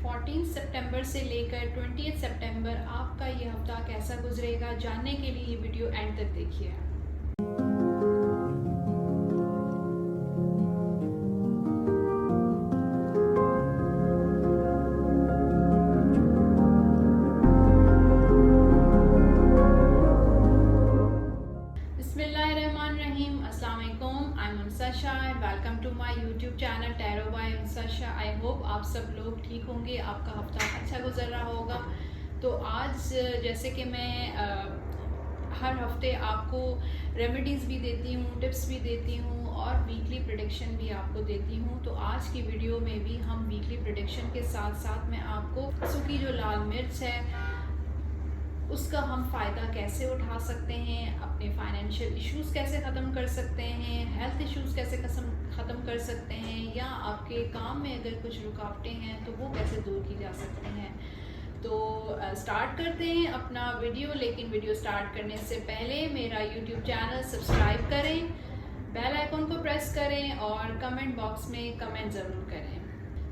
14 सितंबर से लेकर 20 सितंबर आपका ये हफ्ता कैसा गुजरेगा, जानने के लिए ये वीडियो एंड तक देखिए। बिस्मिल्लाहिर्रहमानिर्रहीम, अस्सलाम वालेकुम। I am Unsa Shah, welcome to my YouTube channel tarot by Unsa Shah. I hope आप सब लोग ठीक होंगे, आपका हफ्ता अच्छा गुजर रहा होगा। तो आज जैसे कि मैं हर हफ्ते आपको रेमेडीज़ भी देती हूँ, टिप्स भी देती हूँ और वीकली प्रेडिक्शन भी आपको देती हूँ। तो आज की वीडियो में भी हम वीकली प्रेडिक्शन के साथ साथ मैं आपको सूखी जो लाल मिर्च है उसका हम फ़ायदा कैसे उठा सकते हैं, अपने फाइनेंशियल इश्यूज़ कैसे ख़त्म कर सकते हैं, हेल्थ इश्यूज़ कैसे ख़त्म कर सकते हैं, या आपके काम में अगर कुछ रुकावटें हैं तो वो कैसे दूर की जा सकती हैं। तो स्टार्ट करते हैं अपना वीडियो। लेकिन वीडियो स्टार्ट करने से पहले मेरा यूट्यूब चैनल सब्सक्राइब करें, बेल आइकन को प्रेस करें और कमेंट बॉक्स में कमेंट ज़रूर करें।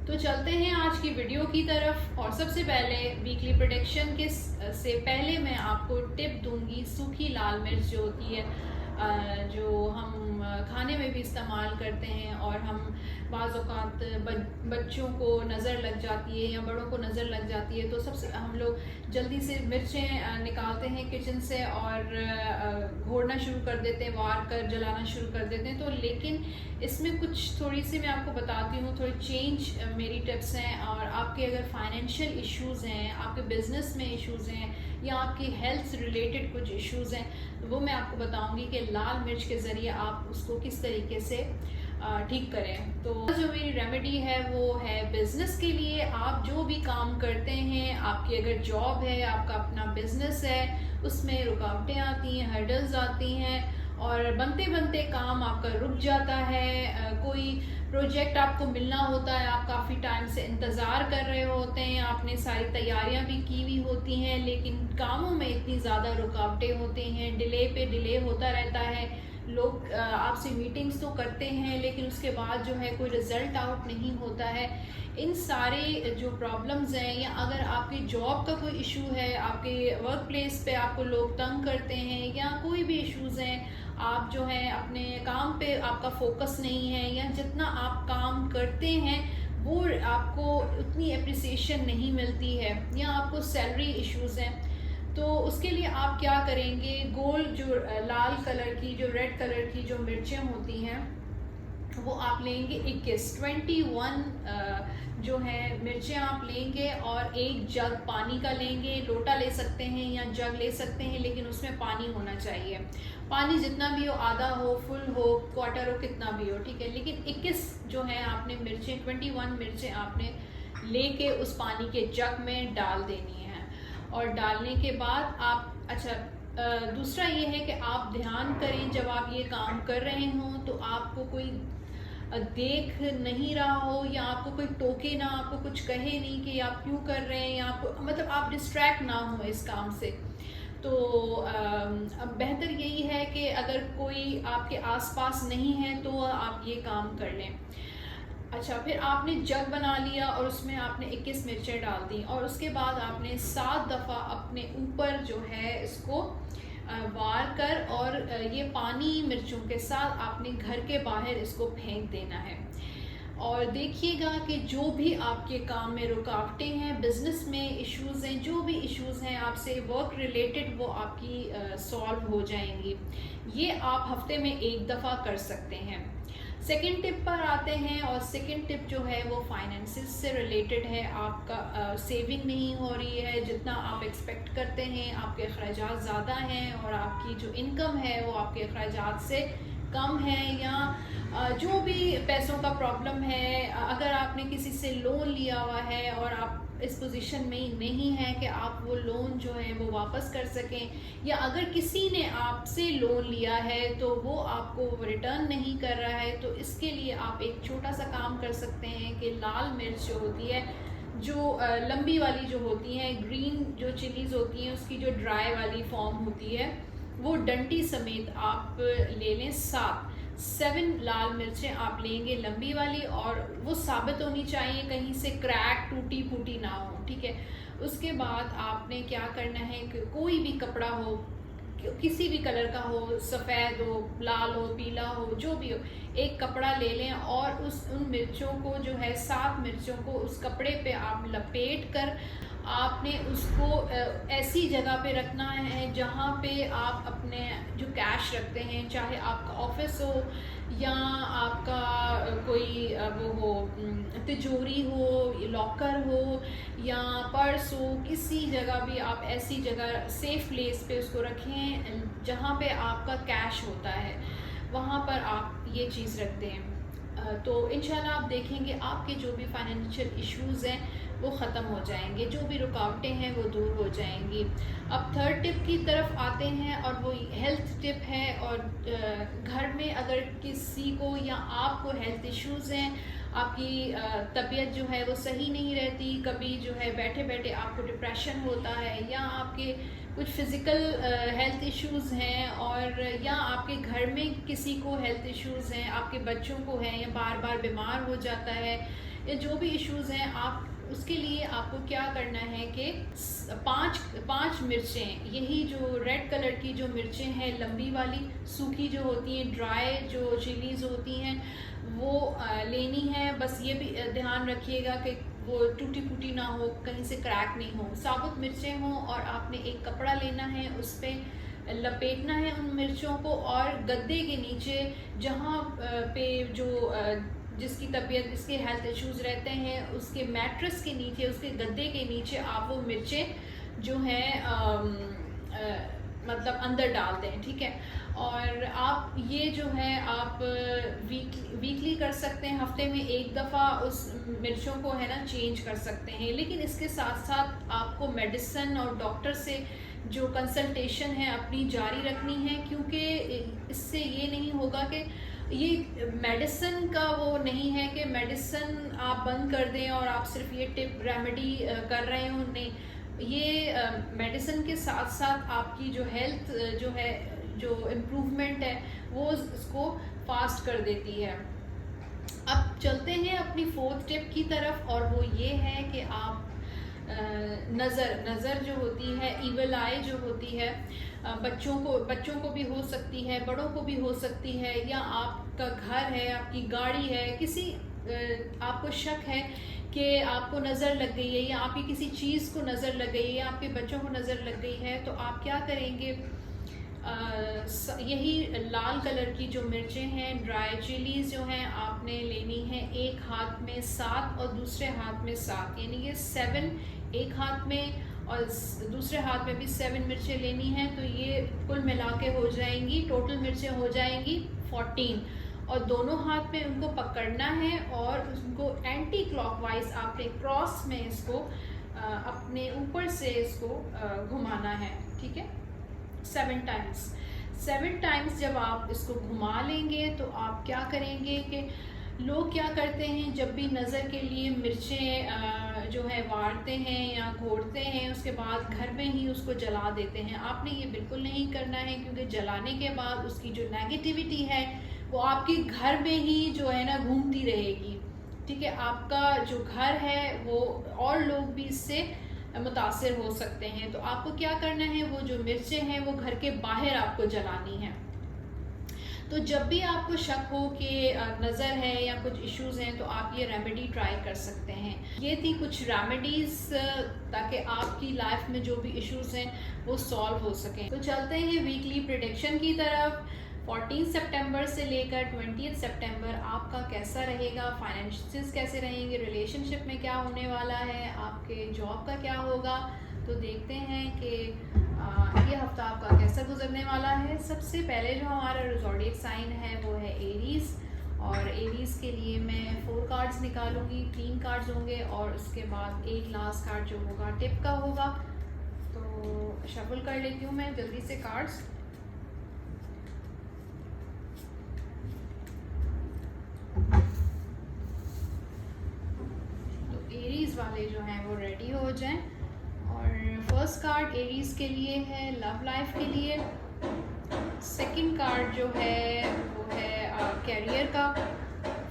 तो चलते हैं आज की वीडियो की तरफ। और सबसे पहले वीकली प्रेडिक्शन के से पहले मैं आपको टिप दूंगी सूखी लाल मिर्च जो होती है, जो हम खाने में भी इस्तेमाल करते हैं और हम बाज़ औक़ात बच्चों को नज़र लग जाती है या बड़ों को नज़र लग जाती है तो सबसे हम लोग जल्दी से मिर्चें निकालते हैं किचन से और घोड़ना शुरू कर देते हैं, वार कर जलाना शुरू कर देते हैं। तो लेकिन इसमें कुछ थोड़ी सी मैं आपको बताती हूँ, थोड़ी चेंज मेरी टिप्स हैं। और आपके अगर फाइनेंशियल इश्यूज़ हैं, आपके बिज़नेस में इश्यूज़ हैं या आपकी हेल्थ से रिलेटेड कुछ इश्यूज़ हैं, तो वो मैं आपको बताऊंगी कि लाल मिर्च के ज़रिए आप उसको किस तरीके से ठीक करें। तो जो मेरी रेमेडी है वो है बिज़नेस के लिए। आप जो भी काम करते हैं, आपकी अगर जॉब है, आपका अपना बिज़नेस है, उसमें रुकावटें आती हैं, हर्डल्स आती हैं और बनते बनते काम आपका रुक जाता है। कोई प्रोजेक्ट आपको मिलना होता है, आप काफ़ी टाइम से इंतज़ार कर रहे होते हैं, आपने सारी तैयारियां भी की हुई होती हैं, लेकिन कामों में इतनी ज़्यादा रुकावटें होती हैं, डिले पे डिले होता रहता है। लोग आपसे मीटिंग्स तो करते हैं लेकिन उसके बाद जो है कोई रिज़ल्ट आउट नहीं होता है। इन सारे जो प्रॉब्लम्स हैं, या अगर आपकी जॉब का कोई इशू है, आपके वर्क प्लेस पे आपको लोग तंग करते हैं या कोई भी इश्यूज़ हैं, आप जो है अपने काम पे आपका फोकस नहीं है या जितना आप काम करते हैं वो आपको उतनी एप्रिसिएशन नहीं मिलती है या आपको सैलरी इश्यूज़ हैं, तो उसके लिए आप क्या करेंगे, गोल्ड जो लाल कलर की, जो रेड कलर की जो मिर्चें होती हैं वो आप लेंगे 21 जो है मिर्चें आप लेंगे और एक जग पानी का लेंगे। लोटा ले सकते हैं या जग ले सकते हैं, लेकिन उसमें पानी होना चाहिए। पानी जितना भी हो, आधा हो, फुल हो, क्वार्टर हो, कितना भी हो, ठीक है। लेकिन 21 जो है आपने मिर्चें, 21 मिर्चें आपने लेके उस पानी के जग में डाल देनी है। और डालने के बाद आप दूसरा ये है कि आप ध्यान करें जब आप ये काम कर रहे हों तो आपको कोई देख नहीं रहा हो या आपको कोई टोके ना, आपको कुछ कहे नहीं कि आप क्यों कर रहे हैं, या आपको मतलब आप डिस्ट्रैक्ट ना हो इस काम से। तो अब बेहतर यही है कि अगर कोई आपके आसपास नहीं है तो आप ये काम कर लें। अच्छा, फिर आपने जग बना लिया और उसमें आपने 21 मिर्चें डाल दी और उसके बाद आपने 7 दफ़ा अपने ऊपर जो है इसको वार कर और ये पानी मिर्चों के साथ आपने घर के बाहर इसको फेंक देना है। और देखिएगा कि जो भी आपके काम में रुकावटें हैं, बिज़नेस में इश्यूज़ हैं, जो भी इश्यूज़ हैं आपसे वर्क रिलेटेड, वो आपकी सॉल्व हो जाएंगी। ये आप हफ्ते में एक दफ़ा कर सकते हैं। सेकेंड टिप पर आते हैं और सेकेंड टिप जो है वो फाइनेंसिस से रिलेटेड है। आपका सेविंग नहीं हो रही है जितना आप एक्सपेक्ट करते हैं, आपके अखराजात ज़्यादा हैं और आपकी जो इनकम है वो आपके अखराजात से कम है, या जो भी पैसों का प्रॉब्लम है, अगर आपने किसी से लोन लिया हुआ है और आप इस पोजीशन में नहीं है कि आप वो लोन जो है वो वापस कर सकें, या अगर किसी ने आपसे लोन लिया है तो वो आपको रिटर्न नहीं कर रहा है, तो इसके लिए आप एक छोटा सा काम कर सकते हैं कि लाल मिर्च जो होती है, जो लंबी वाली जो होती हैं, ग्रीन जो चिलीज़ होती हैं, उसकी जो ड्राई वाली फॉर्म होती है वो डंडी समेत आप ले लें। 7 लाल मिर्चें आप लेंगे लंबी वाली, और वो साबित होनी चाहिए, कहीं से क्रैक टूटी फूटी ना हो, ठीक है। उसके बाद आपने क्या करना है कि कोई भी कपड़ा हो, किसी भी कलर का हो, सफ़ेद हो, लाल हो, पीला हो, जो भी हो, एक कपड़ा ले लें और उन मिर्चों को जो है 7 मिर्चों को उस कपड़े पे आप लपेट कर आपने उसको ऐसी जगह पे रखना है जहाँ पे आप अपने जो कैश रखते हैं, चाहे आपका ऑफिस हो या आपका कोई वो हो, तिजोरी हो, लॉकर हो या पर्स हो, किसी जगह भी आप ऐसी जगह सेफ प्लेस पे उसको रखें जहाँ पे आपका कैश होता है, वहाँ पर आप ये चीज़ रखते हैं। तो इंशाल्लाह आप देखेंगे आपके जो भी फाइनेंशियल इश्यूज़ हैं वो ख़त्म हो जाएंगे, जो भी रुकावटें हैं वो दूर हो जाएंगी। अब थर्ड टिप की तरफ आते हैं और वो हेल्थ टिप है। और घर में अगर किसी को या आपको हेल्थ इश्यूज़ हैं, आपकी तबीयत जो है वो सही नहीं रहती, कभी जो है बैठे बैठे आपको डिप्रेशन होता है, या आपके कुछ फ़िज़िकल हेल्थ इश्यूज़ हैं, और या आपके घर में किसी को हेल्थ इश्यूज़ हैं, आपके बच्चों को हैं, या बार बार बीमार हो जाता है, या जो भी इश्यूज़ हैं, आप उसके लिए आपको क्या करना है कि पाँच मिर्चें, यही जो रेड कलर की जो मिर्चें हैं लंबी वाली, सूखी जो होती हैं, ड्राई जो चिलीज़ होती हैं, वो लेनी है। बस ये भी ध्यान रखिएगा कि वो टूटी फूटी ना हो, कहीं से क्रैक नहीं हो, साबुत मिर्चें हों, और आपने एक कपड़ा लेना है, उस पर लपेटना है उन मिर्चों को, और गद्दे के नीचे जहाँ पे जो जिसकी तबीयत, जिसके हेल्थ इश्यूज़ रहते हैं, उसके मैट्रेस के नीचे, उसके गद्दे के नीचे आप वो मिर्चें जो हैं मतलब अंदर डाल दें, ठीक है। और आप ये जो है आप वीकली कर सकते हैं, हफ्ते में एक दफ़ा उस मिर्चों को है ना चेंज कर सकते हैं। लेकिन इसके साथ साथ आपको मेडिसिन और डॉक्टर से जो कंसल्टेशन है अपनी जारी रखनी है, क्योंकि इससे ये नहीं होगा कि ये मेडिसिन का वो नहीं है कि मेडिसिन आप बंद कर दें और आप सिर्फ ये टिप रेमेडी कर रहे हो, नहीं। ये मेडिसिन के साथ साथ आपकी जो हेल्थ जो है, जो इम्प्रूवमेंट है, वो उसको फास्ट कर देती है। अब चलते हैं अपनी फोर्थ टिप की तरफ, और वो ये है कि आप नज़र जो होती है, ईवल आई जो होती है, बच्चों को भी हो सकती है, बड़ों को भी हो सकती है, या आपका घर है, आपकी गाड़ी है, किसी आपको शक है कि आपको नज़र लग गई है, या आपकी किसी चीज़ को नज़र लग गई है, या आपके बच्चों को नज़र लग गई है, तो आप क्या करेंगे, यही लाल कलर की जो मिर्चें हैं, ड्राई चिलीज़ जो हैं, आपने लेनी है एक हाथ में 7 और दूसरे हाथ में 7, यानी कि 7 एक हाथ में और दूसरे हाथ में भी 7 मिर्चें लेनी हैं। तो ये कुल मिला के हो जाएंगी, टोटल मिर्चें हो जाएंगी 14, और दोनों हाथ में उनको पकड़ना है और उनको एंटी क्लॉकवाइज आपने क्रॉस में इसको अपने ऊपर से इसको घुमाना है, ठीक है, 7 टाइम्स जब आप इसको घुमा लेंगे तो आप क्या करेंगे कि लोग क्या करते हैं, जब भी नज़र के लिए मिर्चें जो है वारते हैं या घोड़ते हैं, उसके बाद घर में ही उसको जला देते हैं। आपने ये बिल्कुल नहीं करना है, क्योंकि जलाने के बाद उसकी जो नेगेटिविटी है वो आपके घर में ही जो है ना घूमती रहेगी, ठीक है। आपका जो घर है वो और लोग भी इससे मुतासिर हो सकते हैं। तो आपको क्या करना है, वो जो मिर्चें हैं वो घर के बाहर आपको जलानी है। तो जब भी आपको शक हो कि नज़र है या कुछ इश्यूज़ हैं, तो आप ये रेमेडी ट्राई कर सकते हैं। ये थी कुछ रेमेडीज़ ताकि आपकी लाइफ में जो भी इश्यूज़ हैं वो सॉल्व हो सकें। तो चलते हैं वीकली प्रेडिक्शन की तरफ। 14 सितंबर से लेकर 20 सितंबर आपका कैसा रहेगा, फाइनेंशियल्स कैसे रहेंगे, रिलेशनशिप में क्या होने वाला है, आपके जॉब का क्या होगा। तो देखते हैं कि ये हफ्ता आपका कैसा गुजरने वाला है। सबसे पहले जो हमारा ज़ोडिएक साइन है वो है एरीज़, और एरीज़ के लिए मैं 4 कार्ड्स निकालूंगी, 3 कार्ड्स होंगे, और उसके बाद एक लास्ट कार्ड जो होगा टिप का होगा। तो शफल कर लेती हूँ मैं जल्दी से कार्ड्स। तो एरीज़ वाले जो हैं वो रेडी हो जाएं। और फर्स्ट कार्ड एरीज़ के लिए है लव लाइफ के लिए। सेकंड कार्ड जो है वो है कैरियर का,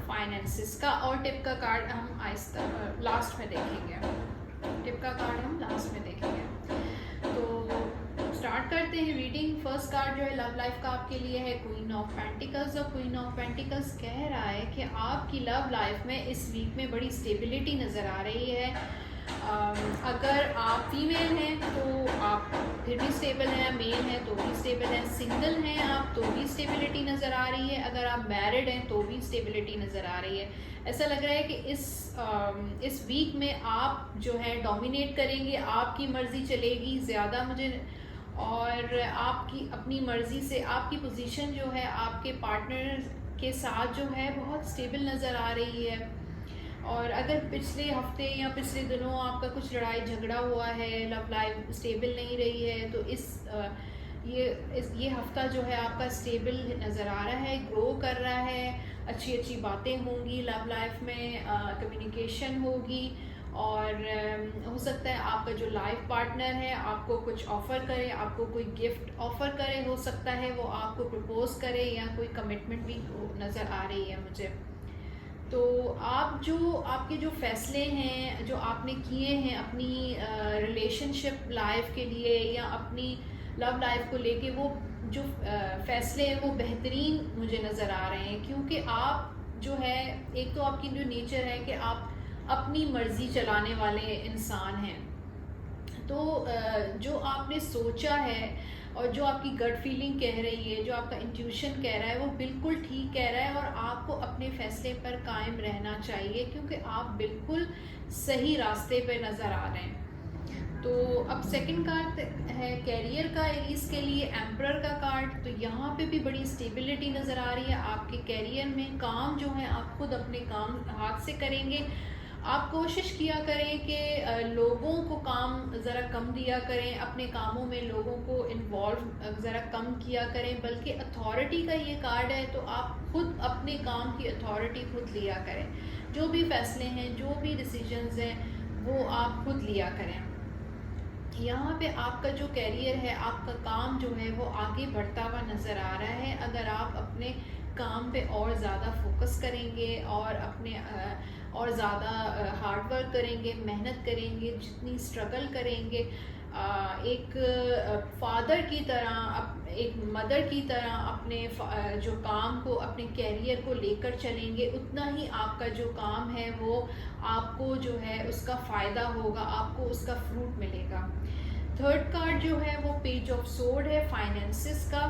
फाइनेंसिस का और टिप का कार्ड हम आहिस्ता लास्ट में देखेंगे। टिप का कार्ड हम लास्ट में देखेंगे। तो स्टार्ट करते हैं रीडिंग। फर्स्ट कार्ड जो है लव लाइफ का आपके लिए है क्वीन ऑफ पेंटिकल्स। और क्वीन ऑफ पेंटिकल्स कह रहा है कि आपकी लव लाइफ में इस वीक में बड़ी स्टेबिलिटी नज़र आ रही है। अगर आप फीमेल हैं तो आप फिर भी स्टेबल हैं, मेल हैं तो भी स्टेबल हैं, सिंगल हैं आप तो भी स्टेबिलिटी नज़र आ रही है, अगर आप मैरिड हैं तो भी स्टेबिलिटी नज़र आ रही है। ऐसा लग रहा है कि इस वीक में आप जो है डोमिनेट करेंगे, आपकी मर्ज़ी चलेगी ज़्यादा मुझे, और आपकी अपनी मर्ज़ी से आपकी पोजीशन जो है आपके पार्टनर के साथ जो है बहुत स्टेबल नज़र आ रही है। और अगर पिछले हफ्ते या पिछले दिनों आपका कुछ लड़ाई झगड़ा हुआ है, लव लाइफ स्टेबल नहीं रही है, तो ये हफ्ता जो है आपका स्टेबल नज़र आ रहा है, ग्रो कर रहा है, अच्छी अच्छी बातें होंगी लव लाइफ में, कम्युनिकेशन होगी। और हो सकता है आपका जो लाइफ पार्टनर है आपको कुछ ऑफ़र करे, आपको कोई गिफ्ट ऑफ़र करे, हो सकता है वो आपको प्रपोज़ करे या कोई कमिटमेंट भी नज़र आ रही है मुझे। तो आपके जो फ़ैसले हैं जो आपने किए हैं अपनी रिलेशनशिप लाइफ के लिए या अपनी लव लाइफ को लेके, वो जो फ़ैसले हैं वो बेहतरीन मुझे नज़र आ रहे हैं। क्योंकि आप जो है, एक तो आपकी जो नेचर है कि आप अपनी मर्ज़ी चलाने वाले इंसान हैं, तो जो आपने सोचा है और जो आपकी गट फीलिंग कह रही है, जो आपका इंट्यूशन कह रहा है वो बिल्कुल ठीक कह रहा है, और आपको अपने फ़ैसले पर कायम रहना चाहिए क्योंकि आप बिल्कुल सही रास्ते पे नज़र आ रहे हैं। तो अब सेकंड कार्ड है कैरियर का, एरीज के लिए एम्परर का कार्ड। तो यहाँ पे भी बड़ी स्टेबिलिटी नज़र आ रही है आपके कैरियर में। काम जो है आप खुद अपने काम हाथ से करेंगे। आप कोशिश किया करें कि लोगों को काम ज़रा कम दिया करें, अपने कामों में लोगों को इन्वॉल्व ज़रा कम किया करें, बल्कि अथॉरिटी का ये कार्ड है तो आप खुद अपने काम की अथॉरिटी खुद लिया करें। जो भी फैसले हैं, जो भी डिसीजंस हैं वो आप खुद लिया करें। यहाँ पे आपका जो कैरियर है, आपका काम जो है वो आगे बढ़ता हुआ नज़र आ रहा है। अगर आप अपने काम पे और ज़्यादा फोकस करेंगे और अपने और ज़्यादा हार्ड वर्क करेंगे, मेहनत करेंगे, जितनी स्ट्रगल करेंगे, एक फादर की तरह, एक मदर की तरह अपने जो काम को, अपने कैरियर को लेकर चलेंगे, उतना ही आपका जो काम है वो आपको जो है उसका फ़ायदा होगा, आपको उसका फ्रूट मिलेगा। थर्ड कार्ड जो है वो पेज ऑफ सोर्ड है फाइनेंसिस का।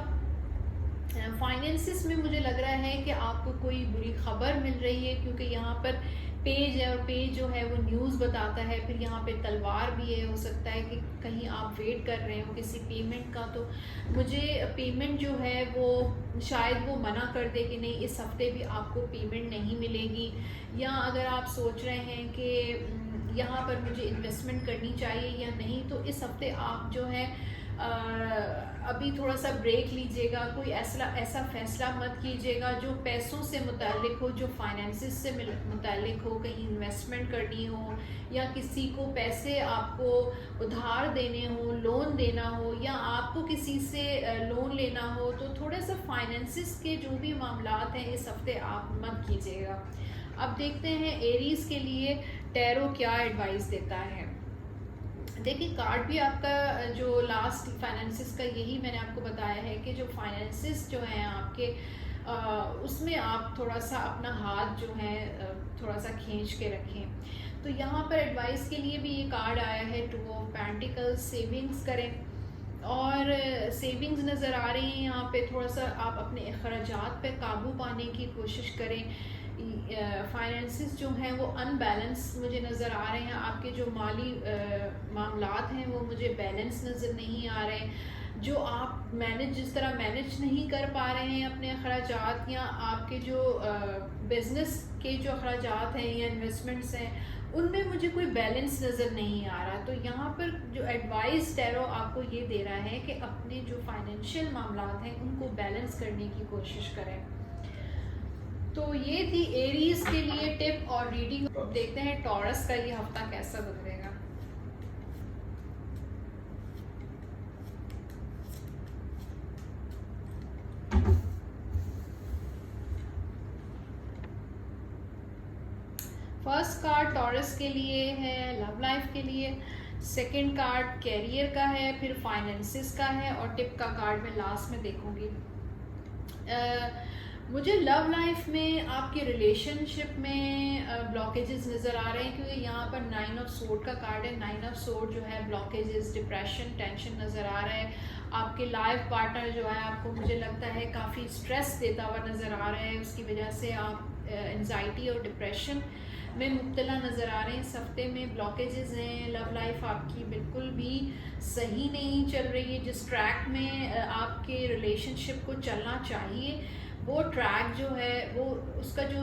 फाइनेंसिस में मुझे लग रहा है कि आपको कोई बुरी खबर मिल रही है, क्योंकि यहाँ पर पेज है और पेज जो है वो न्यूज़ बताता है। फिर यहाँ पे तलवार भी है, हो सकता है कि कहीं आप वेट कर रहे हो किसी पेमेंट का, तो मुझे पेमेंट जो है वो शायद वो मना कर दे कि नहीं इस हफ्ते भी आपको पेमेंट नहीं मिलेगी। या अगर आप सोच रहे हैं कि यहाँ पर मुझे इन्वेस्टमेंट करनी चाहिए या नहीं, तो इस हफ्ते आप जो है अभी थोड़ा सा ब्रेक लीजिएगा। कोई ऐसा फ़ैसला मत कीजिएगा जो पैसों से मुताल्लिक हो, जो फाइनेंसिस से मुताल्लिक हो, कहीं इन्वेस्टमेंट करनी हो या किसी को पैसे आपको उधार देने हो, लोन देना हो, या आपको किसी से लोन लेना हो, तो थोड़ा सा फाइनेंसिस के जो भी मामलात हैं इस हफ्ते आप मत कीजिएगा। अब देखते हैं एरीज़ के लिए टैरो क्या एडवाइस देता है। देखिए, कार्ड भी आपका जो लास्ट फाइनेंसिस का यही मैंने आपको बताया है कि जो फाइनेंसिस जो हैं आपके उसमें आप थोड़ा सा अपना हाथ जो है थोड़ा सा खींच के रखें। तो यहाँ पर एडवाइस के लिए भी ये कार्ड आया है, 2 ऑफ पेंटिकल्स। सेविंग्स करें, और सेविंग्स नज़र आ रही हैं यहाँ पे। थोड़ा सा आप अपने अखराजात पे काबू पाने की कोशिश करें। फाइनेंसिस जो हैं वो अनबैलेंस मुझे नज़र आ रहे हैं। आपके जो माली मामलात हैं वो मुझे बैलेंस नज़र नहीं आ रहे। जो आप जिस तरह मैनेज नहीं कर पा रहे हैं अपने अखराजात, या आपके जो बिज़नेस के जो अखराजात हैं या इन्वेस्टमेंट्स हैं, उनमें मुझे कोई बैलेंस नज़र नहीं आ रहा। तो यहाँ पर जो एडवाइस टैरो आपको ये दे रहा है कि अपने जो फाइनेंशियल मामलात हैं उनको बैलेंस करने की कोशिश करें। तो ये थी एरीज के लिए टिप और रीडिंग। देखते हैं टॉरस का ये हफ्ता कैसा गुजरेगा। फर्स्ट कार्ड टॉरस के लिए है, लव लाइफ के लिए। सेकंड कार्ड कैरियर का है, फिर फाइनेंसिस का है, और टिप का कार्ड मैं लास्ट में देखूंगी। मुझे लव लाइफ में आपकी रिलेशनशिप में ब्लॉकेजेस नज़र आ रहे हैं, क्योंकि यहाँ पर 9 ऑफ सोर्ड का कार्ड है। 9 ऑफ सोर्ड जो है ब्लॉकेजेस, डिप्रेशन, टेंशन नज़र आ रहा है। आपके लाइफ पार्टनर जो है आपको, मुझे लगता है, काफ़ी स्ट्रेस देता हुआ नज़र आ रहा है। उसकी वजह से आप एंजाइटी और डिप्रेशन में मुब्तला नज़र आ रहे हैं। इस हफ्ते में ब्लॉकेजेस हैं। लव लाइफ आपकी बिल्कुल भी सही नहीं चल रही है। जिस ट्रैक में आपके रिलेशनशिप को चलना चाहिए, वो ट्रैक जो है, वो उसका जो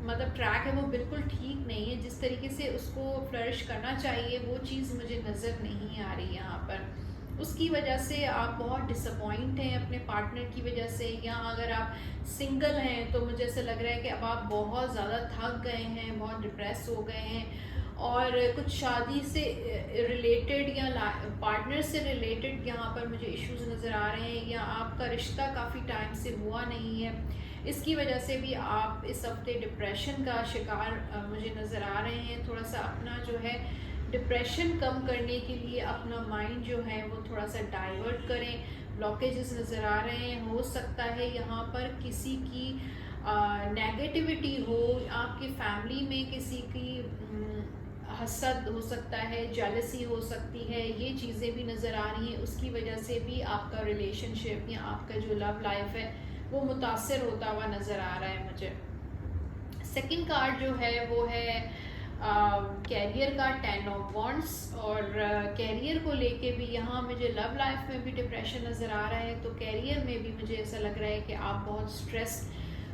मतलब ट्रैक है, वो बिल्कुल ठीक नहीं है। जिस तरीके से उसको फ्लरिश करना चाहिए, वो चीज़ मुझे नज़र नहीं आ रही यहाँ पर। उसकी वजह से आप बहुत डिसअपॉइंट हैं अपने पार्टनर की वजह से, या अगर आप सिंगल हैं तो मुझे ऐसा लग रहा है कि अब आप बहुत ज़्यादा थक गए हैं, बहुत डिप्रेस हो गए हैं, और कुछ शादी से रिलेटेड या पार्टनर से रिलेटेड यहाँ पर मुझे इश्यूज नज़र आ रहे हैं, या आपका रिश्ता काफ़ी टाइम से हुआ नहीं है। इसकी वजह से भी आप इस हफ्ते डिप्रेशन का शिकार मुझे नज़र आ रहे हैं। थोड़ा सा अपना जो है डिप्रेशन कम करने के लिए अपना माइंड जो है वो थोड़ा सा डाइवर्ट करें। ब्लॉकेजेस नज़र आ रहे हैं। हो सकता है यहाँ पर किसी की नेगेटिविटी हो, आपकी फैमिली में किसी की हसद हो सकता है, जेलसी हो सकती है, ये चीज़ें भी नज़र आ रही हैं। उसकी वजह से भी आपका रिलेशनशिप या आपका जो लव लाइफ है वो मुतासर होता हुआ नज़र आ रहा है मुझे। सेकंड कार्ड जो है वो है कैरियर का, 10 ऑफ वॉन्ड्स। और कैरियर को लेके भी यहाँ मुझे लव लाइफ में भी डिप्रेशन नज़र आ रहा है, तो कैरियर में भी मुझे ऐसा लग रहा है कि आप बहुत स्ट्रेस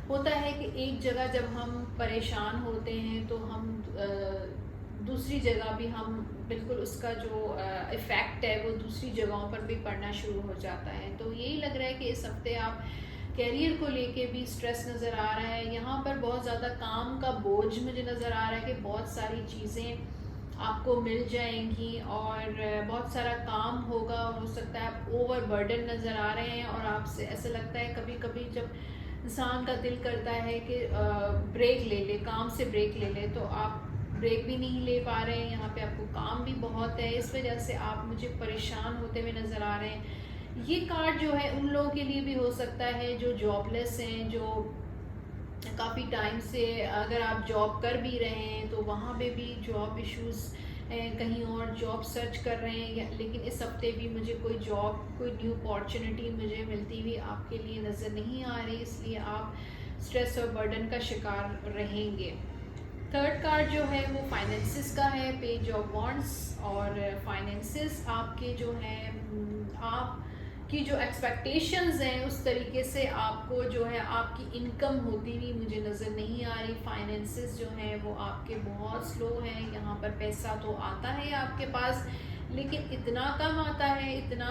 होता है कि एक जगह जब हम परेशान होते हैं तो हम दूसरी जगह भी हम बिल्कुल उसका जो इफ़ेक्ट है वो दूसरी जगहों पर भी पड़ना शुरू हो जाता है। तो यही लग रहा है कि इस हफ्ते आप कैरियर को लेके भी स्ट्रेस नज़र आ रहा है। यहाँ पर बहुत ज़्यादा काम का बोझ मुझे नज़र आ रहा है कि बहुत सारी चीज़ें आपको मिल जाएंगी और बहुत सारा काम होगा। हो सकता है आप ओवर बर्डन नज़र आ रहे हैं, और आपसे ऐसा लगता है कभी कभी जब इंसान का दिल करता है कि ब्रेक ले ले, काम से ब्रेक ले ले, तो आप ब्रेक भी नहीं ले पा रहे हैं। यहाँ पे आपको काम भी बहुत है, इस वजह से आप मुझे परेशान होते हुए नज़र आ रहे हैं। ये कार्ड जो है उन लोगों के लिए भी हो सकता है जो जॉबलेस हैं, जो काफ़ी टाइम से, अगर आप जॉब कर भी रहे हैं तो वहाँ पे भी जॉब इश्यूज़, कहीं और जॉब सर्च कर रहे हैं, लेकिन इस हफ्ते भी मुझे कोई जॉब, कोई न्यू अपॉर्चुनिटी मुझे मिलती हुई आपके लिए नज़र नहीं आ रही, इसलिए आप स्ट्रेस और बर्डन का शिकार रहेंगे। थर्ड कार्ड जो है वो फाइनेंसिस का है, पेज ऑफ वॉन्ड्स। और फाइनेंसिस आपके जो हैं, आप की जो एक्सपेक्टेशंस हैं उस तरीके से आपको जो है आपकी इनकम होती हुई मुझे नज़र नहीं आ रही। फाइनेंसिस जो हैं वो आपके बहुत स्लो हैं। यहाँ पर पैसा तो आता है आपके पास, लेकिन इतना कम आता है, इतना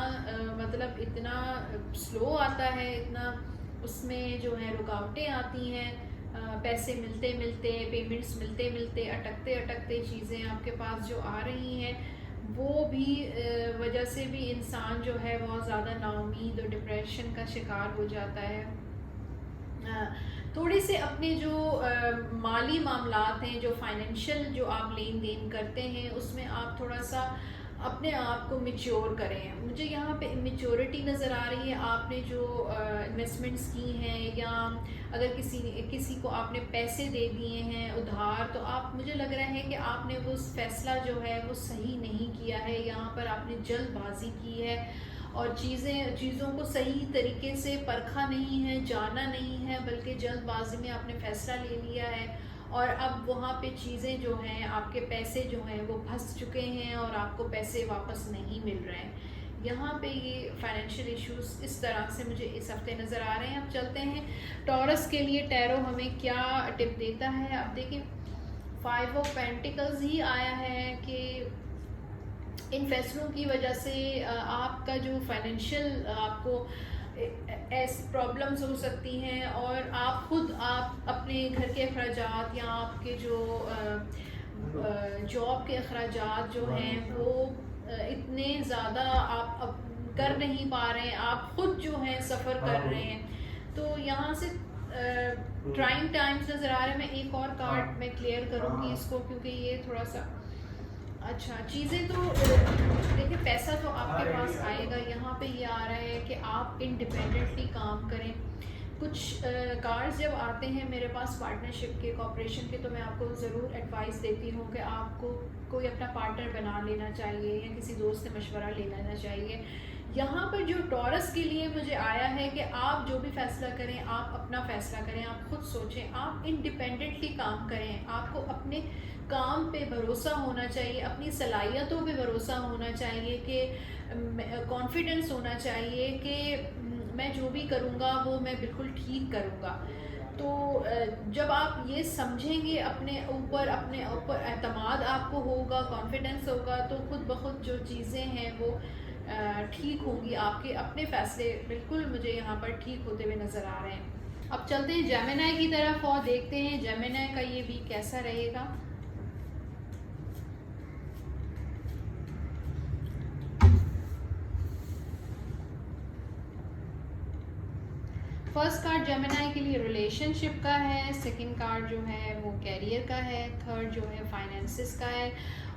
मतलब इतना स्लो आता है, इतना उसमें जो है रुकावटें आती हैं। पैसे मिलते मिलते, पेमेंट्स मिलते मिलते, अटकते अटकते चीज़ें आपके पास जो आ रही हैं, वो भी वजह से भी इंसान जो है बहुत ज़्यादा नाउमीद और डिप्रेशन का शिकार हो जाता है। थोड़े से अपने जो माली मामलात हैं, जो फाइनेंशियल जो आप लेन देन करते हैं, उसमें आप थोड़ा सा अपने आप को मैच्योर करें। मुझे यहाँ पे इमेच्योरिटी नज़र आ रही है। आपने जो इन्वेस्टमेंट्स की हैं, या अगर किसी को आपने पैसे दे दिए हैं उधार, तो आप, मुझे लग रहा है कि आपने वो फैसला जो है वो सही नहीं किया है। यहाँ पर आपने जल्दबाजी की है और चीज़ों को सही तरीके से परखा नहीं है, जाना नहीं है, बल्कि जल्दबाजी में आपने फ़ैसला ले लिया है, और अब वहाँ पे चीज़ें जो हैं, आपके पैसे जो हैं वो फंस चुके हैं और आपको पैसे वापस नहीं मिल रहे हैं। यहाँ पे ये फाइनेंशियल इश्यूज इस तरह से मुझे इस हफ्ते नज़र आ रहे हैं। अब चलते हैं टॉरस के लिए, टैरो हमें क्या टिप देता है। अब देखिए, 5 ऑफ पेंटिकल्स ही आया है कि इन फैसलों की वजह से आपका जो फाइनेंशियल, आपको ऐसी प्रॉब्लम्स हो सकती हैं, और आप अपने घर के अखराजात या आपके जो जॉब के अखराजात जो हैं वो इतने ज़्यादा आप अब कर नहीं पा रहे हैं, आप खुद जो हैं सफ़र कर रहे हैं। तो यहाँ से ट्राइंग टाइम्स नज़र आ रहा है। मैं एक और कार्ड मैं क्लियर करूँगी इसको, क्योंकि ये थोड़ा सा अच्छा चीज़ें तो देखिए, पैसा तो आपके पास आएगा। यहाँ पे ये आ रहा है कि आप इंडिपेंडेंटली काम करें। कुछ कार्ड्स जब आते हैं मेरे पास पार्टनरशिप के, कॉपरेशन के, तो मैं आपको ज़रूर एडवाइस देती हूँ कि आपको कोई अपना पार्टनर बना लेना चाहिए या किसी दोस्त से मशवरा ले लेना चाहिए। यहाँ पर जो टॉरस के लिए मुझे आया है कि आप जो भी फैसला करें, आप अपना फैसला करें, आप खुद सोचें, आप इंडिपेंडेंटली काम करें। आपको अपने काम पे भरोसा होना चाहिए, अपनी सलाहियतों पे भरोसा होना चाहिए, कि कॉन्फिडेंस होना चाहिए कि मैं जो भी करूँगा वो मैं बिल्कुल ठीक करूँगा। तो जब आप ये समझेंगे, अपने ऊपर एतमाद आपको होगा, कॉन्फिडेंस होगा, तो खुद ब खुद जो चीज़ें हैं वो ठीक होंगी। आपके अपने फ़ैसले बिल्कुल मुझे यहाँ पर ठीक होते हुए नज़र आ रहे हैं। अब चलते हैं जेमिनी की तरफ और देखते हैं जेमिनी का ये वीक कैसा रहेगा। फर्स्ट कार्ड जेमिनी के लिए रिलेशनशिप का है, सेकंड कार्ड जो है वो कैरियर का है, थर्ड जो है फाइनेंसिस का है,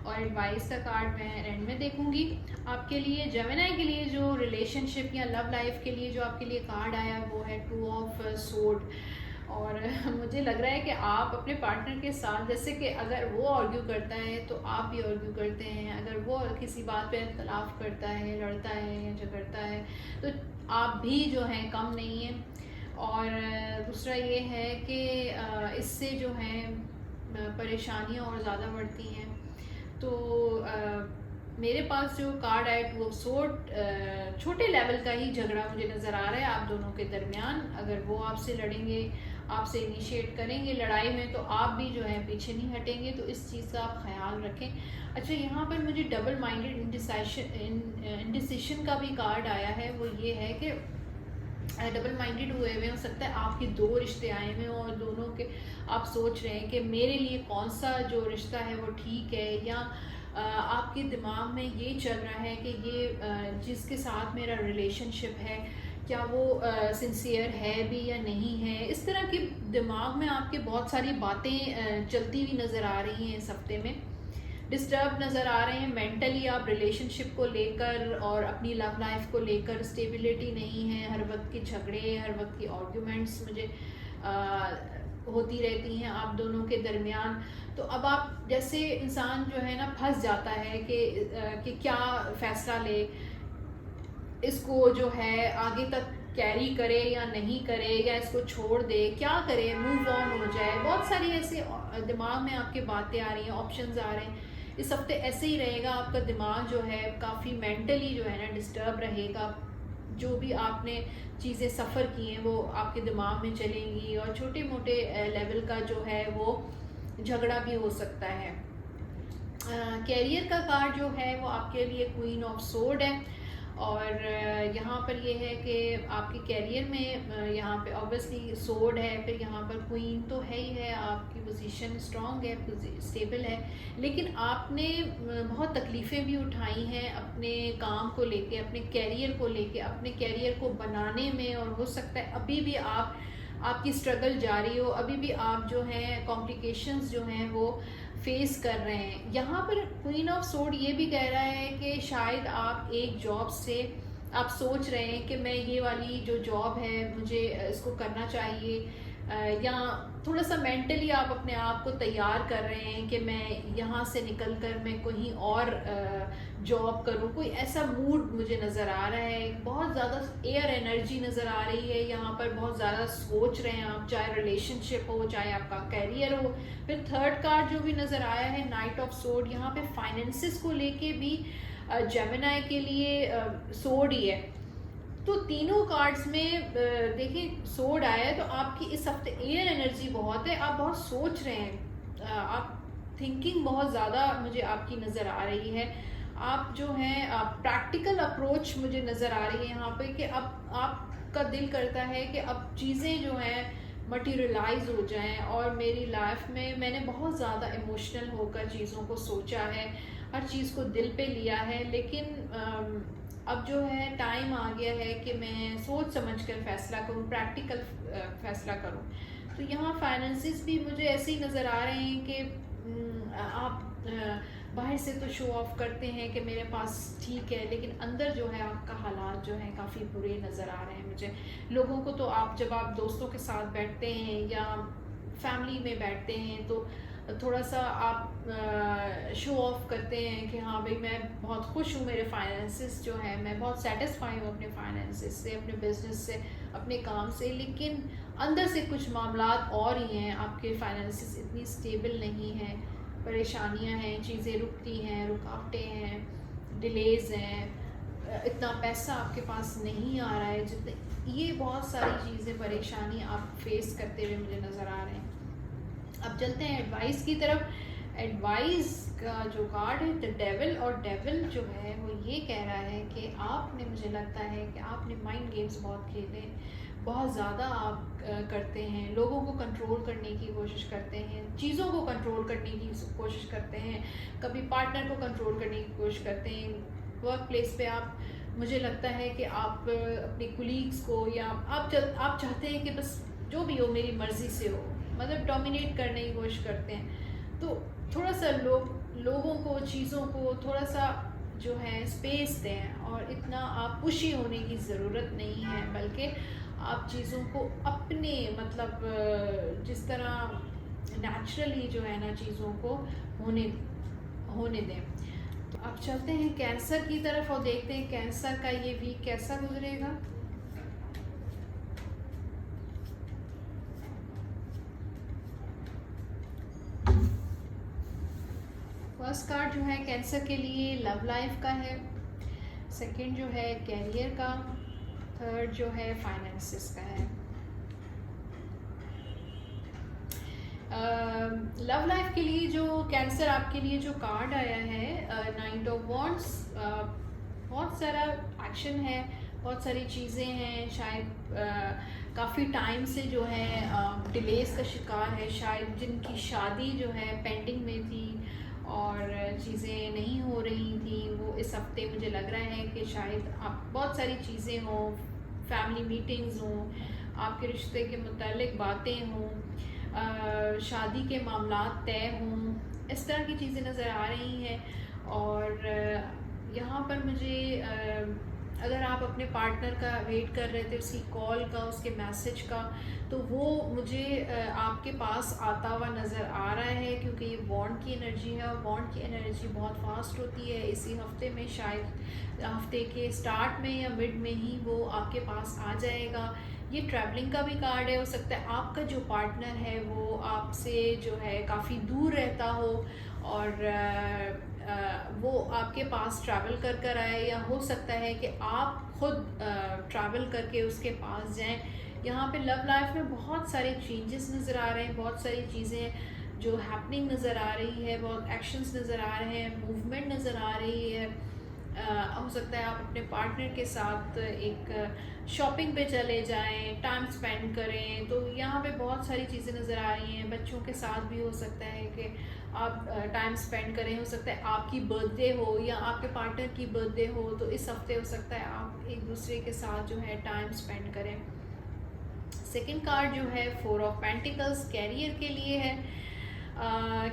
और एडवाइस का कार्ड मैं एंड में देखूंगी। आपके लिए जेमिनी के लिए जो रिलेशनशिप या लव लाइफ के लिए जो आपके लिए कार्ड आया वो है 2 ऑफ सोर्ड। और मुझे लग रहा है कि आप अपने पार्टनर के साथ, जैसे कि अगर वो आर्ग्यू करता है तो आप भी आर्ग्यू करते हैं, अगर वो किसी बात पे इख्तलाफ करता है, लड़ता है या झगड़ता है, तो आप भी जो है कम नहीं है। और दूसरा ये है कि इससे जो है परेशानियाँ और ज़्यादा बढ़ती हैं। तो मेरे पास जो कार्ड आया 2 ऑफ सोर्ड, छोटे लेवल का ही झगड़ा मुझे नज़र आ रहा है आप दोनों के दरमियान। अगर वो आपसे लड़ेंगे, आपसे इनिशिएट करेंगे लड़ाई में, तो आप भी जो है पीछे नहीं हटेंगे। तो इस चीज़ का आप ख्याल रखें। अच्छा, यहाँ पर मुझे डबल माइंडेड इंडिसिशन का भी कार्ड आया है। वो ये है कि डबल माइंडेड हुए हुए, हो सकता है आपके 2 रिश्ते आए हुए और दोनों के आप सोच रहे हैं कि मेरे लिए कौन सा जो रिश्ता है वो ठीक है, या आपके दिमाग में ये चल रहा है कि ये जिसके साथ मेरा रिलेशनशिप है क्या वो सिंसियर है भी या नहीं है। इस तरह के दिमाग में आपके बहुत सारी बातें चलती हुई नज़र आ रही हैं इस हफ्ते में। डिस्टर्ब नज़र आ रहे हैं मेंटली आप रिलेशनशिप को लेकर और अपनी लव लाइफ को लेकर। स्टेबिलिटी नहीं है, हर वक्त के झगड़े, हर वक्त की आर्ग्यूमेंट्स मुझे होती रहती हैं आप दोनों के दरमियान। तो अब आप जैसे इंसान जो है ना फंस जाता है कि क्या फ़ैसला ले, इसको जो है आगे तक कैरी करे या नहीं करे, या इसको छोड़ दे, क्या करे, मूव ऑन हो जाए। बहुत सारी ऐसे दिमाग में आपके बातें आ रही हैं, ऑप्शंस आ रहे हैं। इस हफ्ते ऐसे ही रहेगा, आपका दिमाग जो है काफ़ी मेंटली जो है ना डिस्टर्ब रहेगा। जो भी आपने चीज़ें सफ़र की हैं वो आपके दिमाग में चलेंगी, और छोटे मोटे लेवल का जो है वो झगड़ा भी हो सकता है। कैरियर का कार्ड जो है वो आपके लिए क्वीन ऑफ सोर्ड है। और यहाँ पर ये है कि आपके कैरियर में यहाँ पे ऑब्वियसली सोर्ड है, फिर यहाँ पर क्वीन तो है ही है, आपकी पोजीशन स्ट्रांग है, स्टेबल है। लेकिन आपने बहुत तकलीफ़ें भी उठाई हैं अपने काम को लेके, अपने कैरियर को लेके, अपने कैरियर को बनाने में। और हो सकता है अभी भी आपकी स्ट्रगल जारी हो, अभी भी आप जो हैं कॉम्प्लिकेशंस जो हैं वो फेस कर रहे हैं। यहाँ पर क्वीन ऑफ सोर्ड ये भी कह रहा है कि शायद आप एक जॉब से आप सोच रहे हैं कि मैं ये वाली जो जॉब है मुझे इसको करना चाहिए, या थोड़ा सा मेंटली आप अपने आप को तैयार कर रहे हैं कि मैं यहाँ से निकल कर मैं कहीं और जॉब करूँ। कोई ऐसा मूड मुझे नज़र आ रहा है, बहुत ज़्यादा एयर एनर्जी नज़र आ रही है यहाँ पर। बहुत ज़्यादा सोच रहे हैं आप, चाहे रिलेशनशिप हो, चाहे आपका कैरियर हो। फिर थर्ड कार्ड जो भी नज़र आया है नाइट ऑफ सोर्ड, यहाँ पे फाइनेंसिस को लेके भी जेमिनी के लिए सोर्ड ही है। तो तीनों कार्ड्स में देखिए सोर्ड आया है, तो आपकी इस हफ्ते एयर एनर्जी बहुत है, आप बहुत सोच रहे हैं, आप थिंकिंग बहुत ज़्यादा मुझे आपकी नज़र आ रही है। आप जो हैं प्रैक्टिकल अप्रोच मुझे नज़र आ रही है यहाँ पे, कि अब आपका दिल करता है कि अब चीज़ें जो हैं मटीरियलाइज हो जाएं। और मेरी लाइफ में मैंने बहुत ज़्यादा इमोशनल होकर चीज़ों को सोचा है, हर चीज़ को दिल पे लिया है, लेकिन अब जो है टाइम आ गया है कि मैं सोच समझ कर फ़ैसला करूं, प्रैक्टिकल फ़ैसला करूं। तो यहाँ फाइनेंसिस भी मुझे ऐसे ही नज़र आ रहे हैं कि आप बाहर से तो शो ऑफ करते हैं कि मेरे पास ठीक है, लेकिन अंदर जो है आपका हालात जो है काफ़ी बुरे नज़र आ रहे हैं मुझे। लोगों को तो आप जब आप दोस्तों के साथ बैठते हैं या फैमिली में बैठते हैं तो थोड़ा सा आप शो ऑफ करते हैं कि हाँ भाई मैं बहुत खुश हूँ, मेरे फाइनेंसिस जो है मैं बहुत सेटिस्फाई हूँ अपने फाइनेंसिस से, अपने बिजनेस से, अपने काम से, लेकिन अंदर से कुछ मामलात और ही हैं। आपके फाइनेंसिस इतनी स्टेबल नहीं हैं, परेशानियाँ हैं, चीज़ें रुकती हैं, रुकावटें हैं, डिलेज़ हैं, इतना पैसा आपके पास नहीं आ रहा है जितने, ये बहुत सारी चीज़ें परेशानी आप फेस करते हुए मुझे नज़र आ रहे हैं। अब चलते हैं एडवाइस की तरफ। एडवाइस का जो कार्ड है द डेविल, और डेविल जो है वो ये कह रहा है कि आपने, मुझे लगता है कि आपने माइंड गेम्स बहुत खेले, बहुत ज़्यादा आप करते हैं, लोगों को कंट्रोल करने की कोशिश करते हैं, चीज़ों को कंट्रोल करने की कोशिश करते हैं, कभी पार्टनर को कंट्रोल करने की कोशिश करते हैं। वर्क प्लेस पे आप, मुझे लगता है कि आप अपने कुलीग्स को या आप चाहते हैं कि बस जो भी हो मेरी मर्ज़ी से हो, मतलब डोमिनेट करने की कोशिश करते हैं। तो थोड़ा सा लोगों को, चीज़ों को थोड़ा सा जो है स्पेस दें, और इतना आप पुशी होने की ज़रूरत नहीं है, बल्कि आप चीज़ों को अपने मतलब जिस तरह नेचुरली जो है ना चीज़ों को होने दें। तो अब चलते हैं कैंसर की तरफ और देखते हैं कैंसर का ये वीक कैसा गुजरेगा। फर्स्ट कार्ड जो है कैंसर के लिए लव लाइफ का है, सेकंड जो है कैरियर का, थर्ड जो है फाइनेंसिस का है। लव लाइफ के लिए जो कैंसर आपके लिए जो कार्ड आया है नाइट ऑफ वॉन्ड्स, बहुत सारा एक्शन है, बहुत सारी चीज़ें हैं, शायद काफ़ी टाइम से जो है डिलेस का शिकार है, शायद जिनकी शादी जो है पेंडिंग में थी और चीज़ें नहीं हो रही थी, वो इस हफ्ते मुझे लग रहा है कि शायद आप बहुत सारी चीज़ें हों, फैमिली मीटिंग्स हों, आपके रिश्ते के मुतालिक बातें हों, शादी के मामलात तय हों, इस तरह की चीज़ें नज़र आ रही हैं। और यहाँ पर मुझे अगर आप अपने पार्टनर का वेट कर रहे थे, उसकी कॉल का, उसके मैसेज का, तो वो मुझे आपके पास आता हुआ नज़र आ रहा है, क्योंकि ये बॉन्ड की एनर्जी है और बॉन्ड की एनर्जी बहुत फास्ट होती है। इसी हफ्ते में, शायद हफ्ते के स्टार्ट में या मिड में ही वो आपके पास आ जाएगा। ये ट्रैवलिंग का भी कार्ड है, हो सकता है आपका जो पार्टनर है वो आपसे जो है काफ़ी दूर रहता हो और वो आपके पास ट्रैवल कर आए, या हो सकता है कि आप खुद ट्रैवल करके उसके पास जाएं। यहाँ पे लव लाइफ में बहुत सारे चेंजेस नज़र आ रहे हैं, बहुत सारी चीज़ें जो हैपनिंग नज़र आ रही है, बहुत एक्शंस नज़र आ रहे हैं, मूवमेंट नज़र आ रही है। हो सकता है आप अपने पार्टनर के साथ एक शॉपिंग पे चले जाएं, टाइम स्पेंड करें, तो यहाँ पे बहुत सारी चीज़ें नज़र आ रही हैं। बच्चों के साथ भी हो सकता है कि आप टाइम स्पेंड करें, हो सकता है आपकी बर्थडे हो या आपके पार्टनर की बर्थडे हो, तो इस हफ्ते हो सकता है आप एक दूसरे के साथ जो है टाइम स्पेंड करें। सेकंड कार्ड जो है 4 ऑफ पेंटिकल्स कैरियर के लिए है।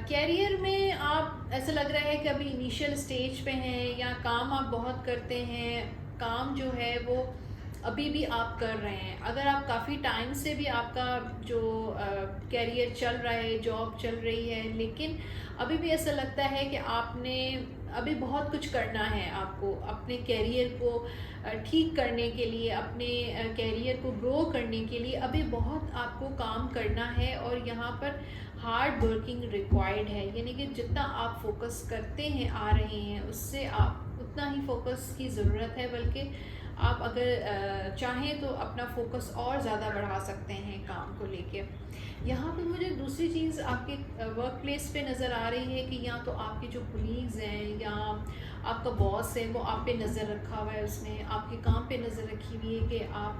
कैरियर में आप, ऐसा लग रहा है कि अभी इनिशियल स्टेज पे हैं, या काम आप बहुत करते हैं, काम जो है वो अभी भी आप कर रहे हैं। अगर आप काफ़ी टाइम से भी आपका जो कैरियर चल रहा है, जॉब चल रही है, लेकिन अभी भी ऐसा लगता है कि आपने अभी बहुत कुछ करना है, आपको अपने कैरियर को ठीक करने के लिए, अपने कैरियर को ग्रो करने के लिए अभी बहुत आपको काम करना है, और यहाँ पर हार्ड वर्किंग रिक्वायर्ड है। यानी कि जितना आप फोकस करते हैं आ रहे हैं, उससे आप उतना ही फोकस की ज़रूरत है, बल्कि आप अगर चाहें तो अपना फोकस और ज़्यादा बढ़ा सकते हैं काम को लेके। यहाँ पे मुझे दूसरी चीज़ आपके वर्क प्लेस पे नज़र आ रही है कि या तो आपके जो कोलीग्स हैं या आपका बॉस है, वो आप पे नज़र रखा हुआ है, उसने आपके काम पे नज़र रखी हुई है कि आप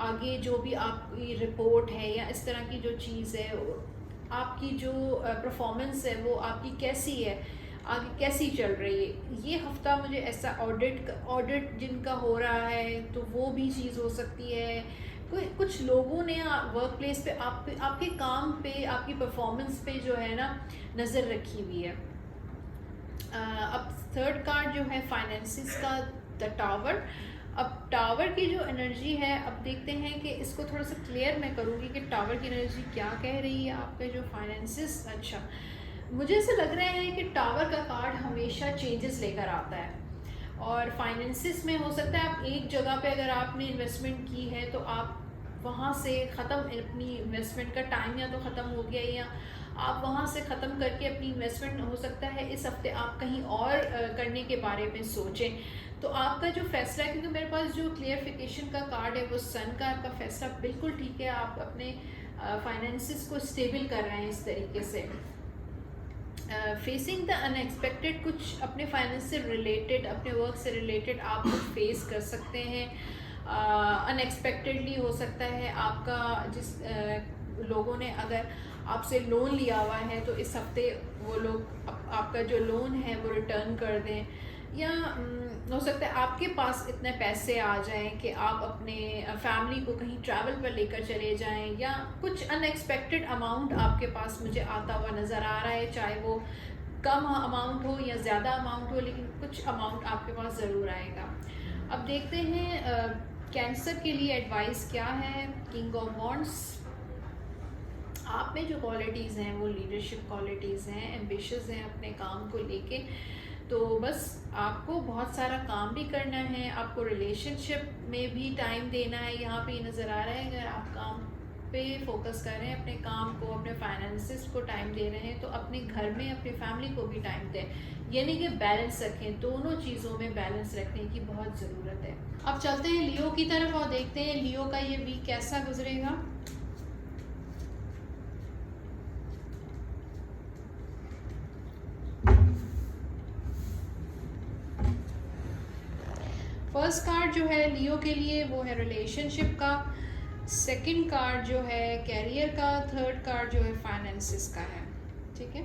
आगे जो भी आपकी रिपोर्ट है या इस तरह की जो चीज़ है, आपकी जो परफॉर्मेंस है वो आपकी कैसी है, आगे कैसी चल रही है। ये हफ़्ता मुझे ऐसा ऑडिट जिनका हो रहा है तो वो भी चीज़ हो सकती है। कोई कुछ लोगों ने वर्क प्लेस पे आपके काम पे, आपकी परफॉर्मेंस पे जो है ना नज़र रखी हुई है। अब थर्ड कार्ड जो है फाइनेंसिस का, द टावर। अब टावर की जो एनर्जी है, अब देखते हैं कि इसको थोड़ा सा क्लियर मैं करूँगी कि टावर की एनर्जी क्या कह रही है आपके जो फाइनेंसिस। अच्छा, मुझे ऐसा लग रहा है कि टावर का कार्ड हमेशा चेंजेस लेकर आता है, और फाइनेंसिस में हो सकता है आप एक जगह पे अगर आपने इन्वेस्टमेंट की है तो आप वहाँ से ख़त्म, अपनी इन्वेस्टमेंट का टाइम या तो ख़त्म हो गया, या आप वहाँ से ख़त्म करके अपनी इन्वेस्टमेंट हो सकता है इस हफ्ते आप कहीं और करने के बारे में सोचें। तो आपका जो फैसला है, क्योंकि मेरे पास जो क्लियरिफिकेशन का कार्ड है वो सन का, आपका फैसला बिल्कुल ठीक है। आप अपने फाइनेंसिस को स्टेबल कर रहे हैं इस तरीके से। फेसिंग द अनएक्सपेक्टेड, कुछ अपने फाइनेंस से रिलेटेड, अपने वर्क से रिलेटेड आप कुछ फेस कर सकते हैं। अनएक्सपेक्टेडली हो सकता है आपका, जिस लोगों ने अगर आपसे लोन लिया हुआ है तो इस हफ्ते वो लोग आपका जो लोन है वो रिटर्न कर दें, या हो सकता है आपके पास इतने पैसे आ जाएं कि आप अपने फैमिली को कहीं ट्रैवल पर लेकर चले जाएं, या कुछ अनएक्सपेक्टेड अमाउंट आपके पास मुझे आता हुआ नज़र आ रहा है, चाहे वो कम अमाउंट हो या ज़्यादा अमाउंट हो, लेकिन कुछ अमाउंट आपके पास ज़रूर आएगा। अब देखते हैं कैंसर के लिए एडवाइस क्या है। किंग ऑफ वॉन्ड्स, आप में जो क्वालिटीज़ हैं वो लीडरशिप क्वालिटीज़ हैं, एम्बिशियस हैं अपने काम को लेके। तो बस आपको बहुत सारा काम भी करना है, आपको रिलेशनशिप में भी टाइम देना है। यहाँ पे ये नज़र आ रहा है अगर आप काम पे फोकस कर रहे हैं, अपने काम को, अपने फाइनेंसिस को टाइम दे रहे हैं, तो अपने घर में अपनी फैमिली को भी टाइम दें। यानी कि बैलेंस रखें, दोनों चीज़ों में बैलेंस रखने की बहुत ज़रूरत है। अब चलते हैं लियो की तरफ और देखते हैं लियो का ये वीक कैसा गुजरेगा। फर्स्ट कार्ड जो है लियो के लिए वो है रिलेशनशिप का, सेकंड कार्ड जो है कैरियर का, थर्ड कार्ड जो है फाइनेंसिस का है। ठीक है,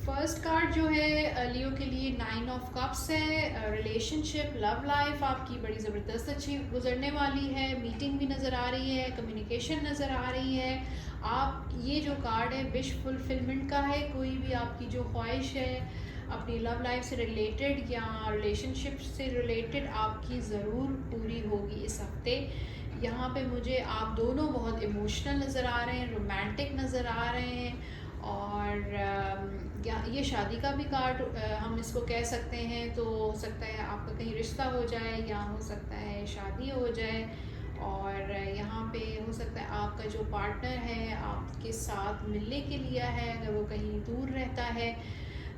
फर्स्ट कार्ड जो है लियो के लिए 9 ऑफ कप्स है। रिलेशनशिप, लव लाइफ आपकी बड़ी ज़बरदस्त अच्छी गुजरने वाली है। मीटिंग भी नज़र आ रही है, कम्युनिकेशन नज़र आ रही है। आप, ये जो कार्ड है विश फुलफिलमेंट का है। कोई भी आपकी जो ख्वाहिश है अपनी लव लाइफ से रिलेटेड या रिलेशनशिप से रिलेटेड, आपकी ज़रूर पूरी होगी इस हफ्ते। यहाँ पे मुझे आप दोनों बहुत इमोशनल नज़र आ रहे हैं, रोमांटिक नज़र आ रहे हैं, और ये शादी का भी कार्ड हम इसको कह सकते हैं। तो हो सकता है आपका कहीं रिश्ता हो जाए, या हो सकता है शादी हो जाए, और यहाँ पे हो सकता है आपका जो पार्टनर है आपके साथ मिलने के लिए है, अगर वो कहीं दूर रहता है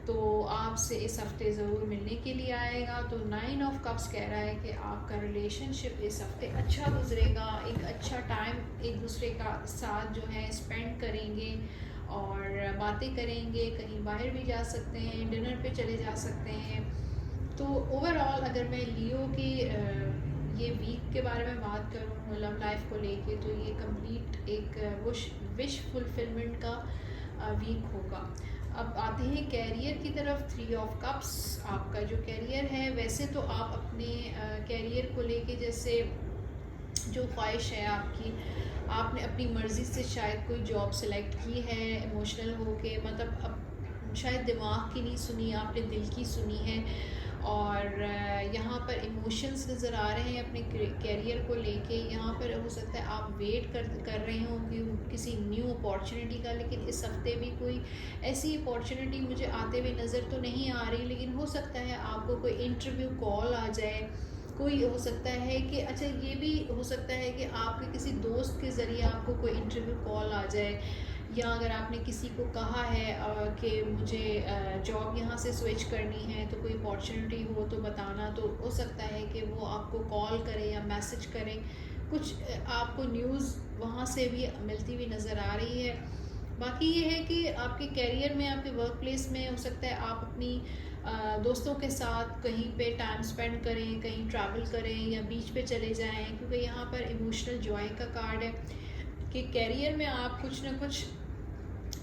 तो आपसे इस हफ्ते ज़रूर मिलने के लिए आएगा। तो 9 ऑफ कप्स कह रहा है कि आपका रिलेशनशिप इस हफ्ते अच्छा गुजरेगा, एक अच्छा टाइम एक दूसरे का साथ जो है स्पेंड करेंगे और बातें करेंगे, कहीं बाहर भी जा सकते हैं, डिनर पे चले जा सकते हैं। तो ओवरऑल अगर मैं लियो की ये वीक के बारे में बात करूँ लव लाइफ को लेके, तो ये कंप्लीट एक विश फुलफिलमेंट का वीक होगा। अब आते हैं कैरियर की तरफ। 3 ऑफ कप्स आपका जो कैरियर है, वैसे तो आप अपने कैरियर को लेके जैसे जो ख्वाहिश है आपकी, आपने अपनी मर्ज़ी से शायद कोई जॉब सेलेक्ट की है इमोशनल होके, मतलब अब शायद दिमाग की नहीं सुनी, आपने दिल की सुनी है, और यहाँ पर इमोशंस नज़र आ रहे हैं अपने कैरियर को लेके। यहाँ पर हो सकता है आप वेट कर रहे हो कि किसी न्यू अपॉर्चुनिटी का, लेकिन इस हफ्ते भी कोई ऐसी अपॉर्चुनिटी मुझे आते हुए नज़र तो नहीं आ रही, लेकिन हो सकता है आपको कोई इंटरव्यू कॉल आ जाए। कोई हो सकता है कि, अच्छा ये भी हो सकता है कि आपके किसी दोस्त के ज़रिए आपको कोई इंटरव्यू कॉल आ जाए, या अगर आपने किसी को कहा है कि मुझे जॉब यहाँ से स्विच करनी है तो कोई अपॉर्चुनिटी हो तो बताना, तो हो सकता है कि वो आपको कॉल करें या मैसेज करें। कुछ आपको न्यूज़ वहाँ से भी मिलती हुई नज़र आ रही है। बाकी ये है कि आपके कैरियर में, आपके वर्क प्लेस में हो सकता है आप अपनी दोस्तों के साथ कहीं पे टाइम स्पेंड करें, कहीं ट्रैवल करें या बीच पे चले जाएं, क्योंकि यहाँ पर इमोशनल जॉय का कार्ड है कि कैरियर में आप कुछ ना कुछ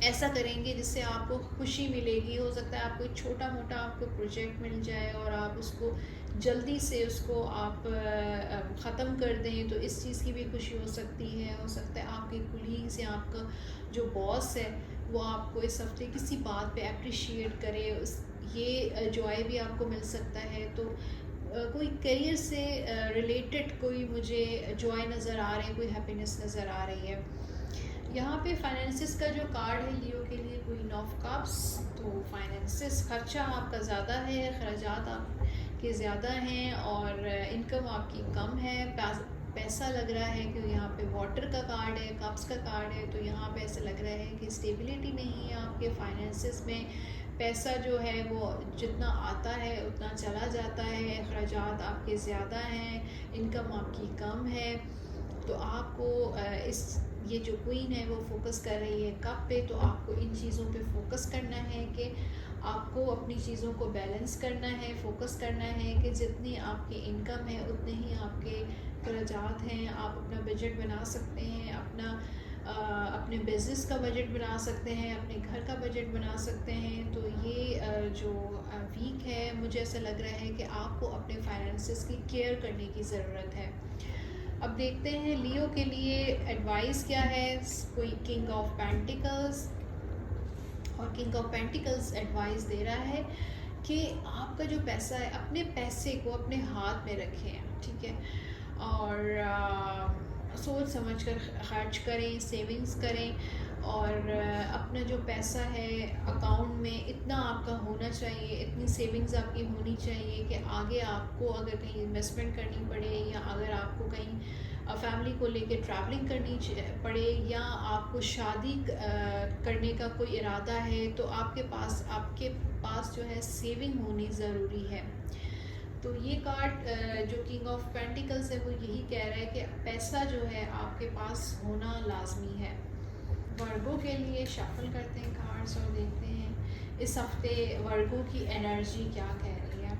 ऐसा करेंगे जिससे आपको खुशी मिलेगी। हो सकता है आपको छोटा मोटा आपको प्रोजेक्ट मिल जाए और आप उसको जल्दी से उसको आप ख़त्म कर दें, तो इस चीज़ की भी खुशी हो सकती है। हो सकता है आपके कुलीग्स या आपका जो बॉस है वो आपको इस हफ्ते किसी बात पे अप्रिशिएट करे, उस ये जॉय भी आपको मिल सकता है। तो कोई करियर से रिलेटेड कोई मुझे जॉय नज़र आ रहे हैं, कोई हैप्पीनेस नज़र आ रही है। यहाँ पे फाइनेंसिस का जो कार्ड है लियो के लिए क्वीन ऑफ कप्स, तो फाइनेंसिस खर्चा आपका ज़्यादा है, खर्चात आपके ज़्यादा हैं और इनकम आपकी कम है। पैसा लग रहा है कि यहाँ पे वाटर का कार्ड है, कप्स का कार्ड है, तो यहाँ पे ऐसा लग रहा है कि स्टेबिलिटी नहीं है आपके फाइनेंसिस में। पैसा जो है वो जितना आता है उतना चला जाता है, खर्चात आपके ज़्यादा हैं, इनकम आपकी कम है। तो आपको इस ये जो क्वीन है वो फोकस कर रही है कप पे, तो आपको इन चीज़ों पे फोकस करना है कि आपको अपनी चीज़ों को बैलेंस करना है, फोकस करना है कि जितनी आपकी इनकम है उतने ही आपके खर्चात हैं। आप अपना बजट बना सकते हैं, अपने बिज़नेस का बजट बना सकते हैं, अपने घर का बजट बना सकते हैं। तो ये जो वीक है मुझे ऐसा लग रहा है कि आपको अपने फाइनेंसेस की केयर करने की ज़रूरत है। अब देखते हैं लियो के लिए एडवाइस क्या है। कोई किंग ऑफ पेंटिकल्स, और किंग ऑफ पेंटिकल्स एडवाइस दे रहा है कि आपका जो पैसा है अपने पैसे को अपने हाथ में रखें, ठीक है, और सोच समझ कर खर्च करें, सेविंग्स करें, और अपना जो पैसा है अकाउंट में इतना आपका होना चाहिए, इतनी सेविंग्स आपकी होनी चाहिए कि आगे आपको अगर कहीं इन्वेस्टमेंट करनी पड़े या अगर आपको कहीं फैमिली को लेके ट्रैवलिंग करनी पड़े या आपको शादी करने का कोई इरादा है, तो आपके पास जो है सेविंग होनी ज़रूरी है। तो ये कार्ड जो किंग ऑफ पेंटिकल्स है वो यही कह रहा है कि पैसा जो है आपके पास होना लाजमी है। वर्गो के लिए शफल करते हैं कार्ड्स और देखते हैं इस हफ्ते वर्गो की एनर्जी क्या कह रही है।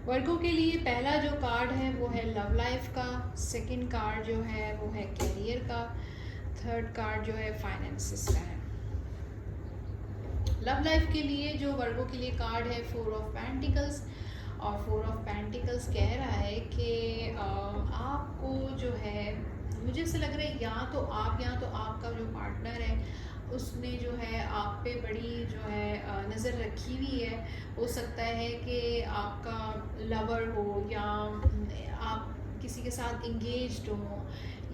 वर्गो के लिए पहला जो कार्ड है वो है लव लाइफ का, सेकंड कार्ड जो है वो है कैरियर का, थर्ड कार्ड जो है फाइनेंसिस का है। लव लाइफ के लिए जो वर्गो के लिए कार्ड है फोर ऑफ पेंटिकल्स, और फोर ऑफ पेंटिकल्स कह रहा है कि आपको जो है मुझे ऐसा लग रहा है या तो आपका जो पार्टनर है उसने जो है आप पे बड़ी जो है नज़र रखी हुई है। हो सकता है कि आपका लवर हो या आप किसी के साथ इंगेज्ड हो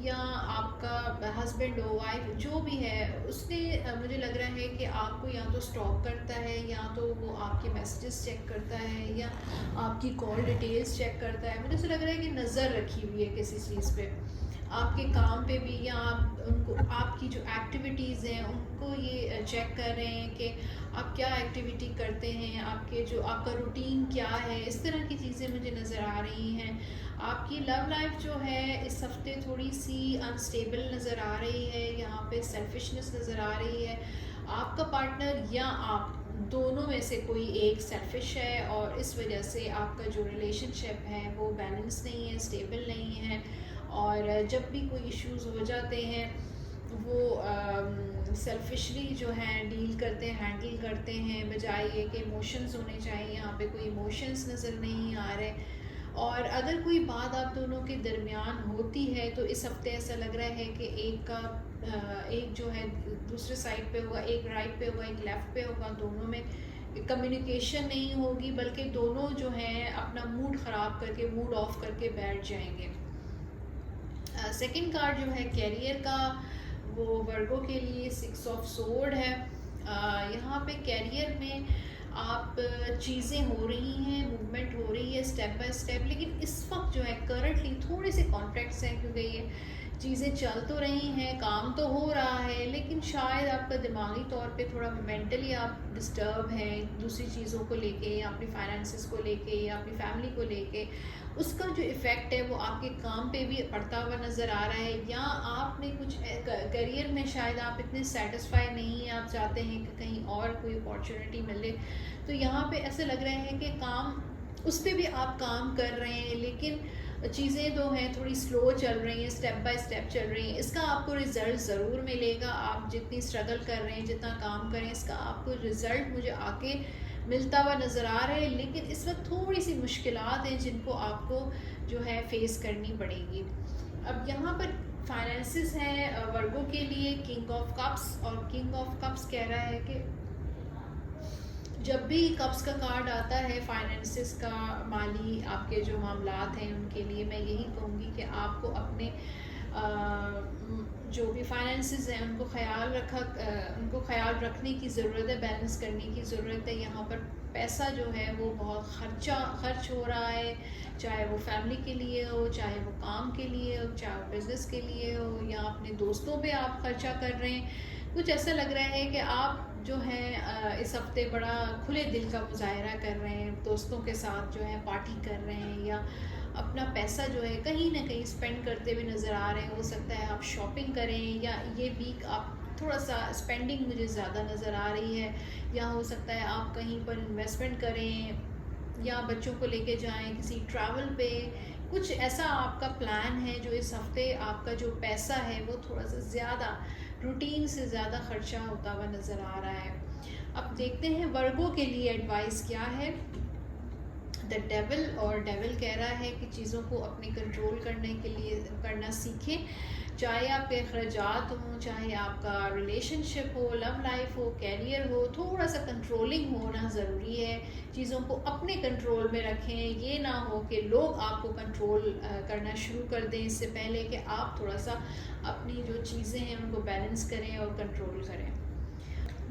या आपका हस्बैंड हो, वाइफ जो भी है, उसने मुझे लग रहा है कि आपको या तो स्टॉक करता है या तो वो आपके मैसेजेस चेक करता है या आपकी कॉल डिटेल्स चेक करता है। मुझे ऐसा लग रहा है कि नज़र रखी हुई है किसी चीज़ पे, आपके काम पे भी, या आप उनको आपकी जो एक्टिविटीज़ हैं उनको ये चेक कर रहे हैं कि आप क्या एक्टिविटी करते हैं, आपका रूटीन क्या है। इस तरह की चीज़ें मुझे नज़र आ रही हैं। आपकी लव लाइफ जो है इस हफ्ते थोड़ी सी अनस्टेबल नज़र आ रही है, यहाँ पे सेल्फिशनेस नज़र आ रही है। आपका पार्टनर या आप दोनों में से कोई एक सेल्फिश है और इस वजह से आपका जो रिलेशनशिप है वो बैलेंस नहीं है, स्टेबल नहीं है, और जब भी कोई इश्यूज़ हो जाते हैं वो सेल्फिशली जो है डील करते हैं, हैंडल करते हैं, बजाय ये कि इमोशंस होने चाहिए। यहाँ पे कोई इमोशंस नज़र नहीं आ रहे, और अगर कोई बात आप दोनों के दरमियान होती है तो इस हफ्ते ऐसा लग रहा है कि एक जो है दूसरे साइड पे होगा, एक राइट पे होगा, एक लेफ़्ट पे होगा, दोनों में कम्युनिकेशन नहीं होगी, बल्कि दोनों जो हैं अपना मूड ख़राब करके, मूड ऑफ करके बैठ जाएंगे। सेकंड कार्ड जो है कैरियर का, वो वर्गो के लिए सिक्स ऑफ सोर्ड है। यहाँ पे कैरियर में आप चीज़ें हो रही हैं, मूवमेंट हो रही है स्टेप बाय स्टेप, लेकिन इस वक्त जो है करंटली थोड़े से कॉन्ट्रैक्ट्स हैं, क्योंकि ये चीज़ें चल तो रही हैं, काम तो हो रहा है, लेकिन शायद आपका दिमागी तौर पे थोड़ा मेंटली आप डिस्टर्ब हैं दूसरी चीज़ों को लेके, या अपनी फाइनेंसेस को लेके, या अपनी फैमिली को लेके। उसका जो इफ़ेक्ट है वो आपके काम पे भी पड़ता हुआ नज़र आ रहा है, या आपने कुछ करियर में शायद आप इतने सेटिस्फाई नहीं हैं, आप चाहते हैं कि कहीं और कोई अपॉर्चुनिटी मिले। तो यहाँ पे ऐसा लग रहा है कि काम उस पे भी आप काम कर रहे हैं, लेकिन चीज़ें तो हैं थोड़ी स्लो चल रही हैं, स्टेप बाय स्टेप चल रही हैं। इसका आपको रिज़ल्ट ज़रूर मिलेगा। आप जितनी स्ट्रगल कर रहे हैं, जितना काम करें, इसका आपको रिज़ल्ट मुझे आगे मिलता हुआ नज़र आ रहा है। लेकिन इस वक्त थोड़ी सी मुश्किलात हैं जिनको आपको जो है फ़ेस करनी पड़ेगी। अब यहाँ पर फाइनेंसिस हैं वर्गों के लिए किंग ऑफ कप्स, और किंग ऑफ कप्स कह रहा है कि जब भी कप्स का कार्ड आता है फाइनेंसिस का, माली आपके जो मामलात हैं उनके लिए, मैं यही कहूँगी कि आपको अपने जो भी फाइनेंसिस हैं उनको ख्याल रखने की ज़रूरत है, बैलेंस करने की ज़रूरत है। यहाँ पर पैसा जो है वो बहुत खर्च हो रहा है, चाहे वो फैमिली के लिए हो, चाहे वो काम के लिए हो, चाहे वो बिज़नेस के लिए हो, या अपने दोस्तों पे आप खर्चा कर रहे हैं। कुछ ऐसा लग रहा है कि आप जो है इस हफ्ते बड़ा खुले दिल का मुजाहरा कर रहे हैं, दोस्तों के साथ जो है पार्टी कर रहे हैं, या अपना पैसा जो है कहीं ना कहीं स्पेंड करते हुए नज़र आ रहे हैं। हो सकता है आप शॉपिंग करें, या ये वीक आप थोड़ा सा स्पेंडिंग मुझे ज़्यादा नज़र आ रही है, या हो सकता है आप कहीं पर इन्वेस्टमेंट करें, या बच्चों को लेके जाएं किसी ट्रैवल पे। कुछ ऐसा आपका प्लान है जो इस हफ्ते आपका जो पैसा है वो थोड़ा सा ज़्यादा रूटीन से ज़्यादा खर्चा होता हुआ नज़र आ रहा है। अब देखते हैं वर्गों के लिए एडवाइस क्या है। द डेविल, और डेविल कह रहा है कि चीज़ों को अपने कंट्रोल करना सीखें, चाहे आपके अखराजात हों, चाहे आपका रिलेशनशिप हो, लव लाइफ हो, कैरियर हो, थोड़ा सा कंट्रोलिंग होना ज़रूरी है। चीज़ों को अपने कंट्रोल में रखें, ये ना हो कि लोग आपको कंट्रोल करना शुरू कर दें, इससे पहले कि आप थोड़ा सा अपनी जो चीज़ें हैं उनको बैलेंस करें और कंट्रोल करें।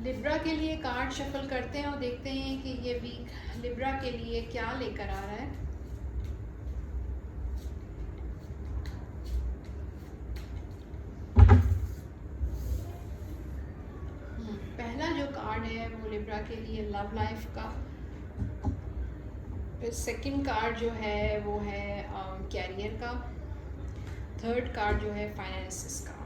लिब्रा के लिए कार्ड शफल करते हैं और देखते हैं कि ये वीक लिब्रा के लिए क्या लेकर आ रहा है। पहला जो कार्ड है वो लिब्रा के लिए लव लाइफ का, फिर सेकंड कार्ड जो है वो है कैरियर का, थर्ड कार्ड जो है फाइनेंसिस का।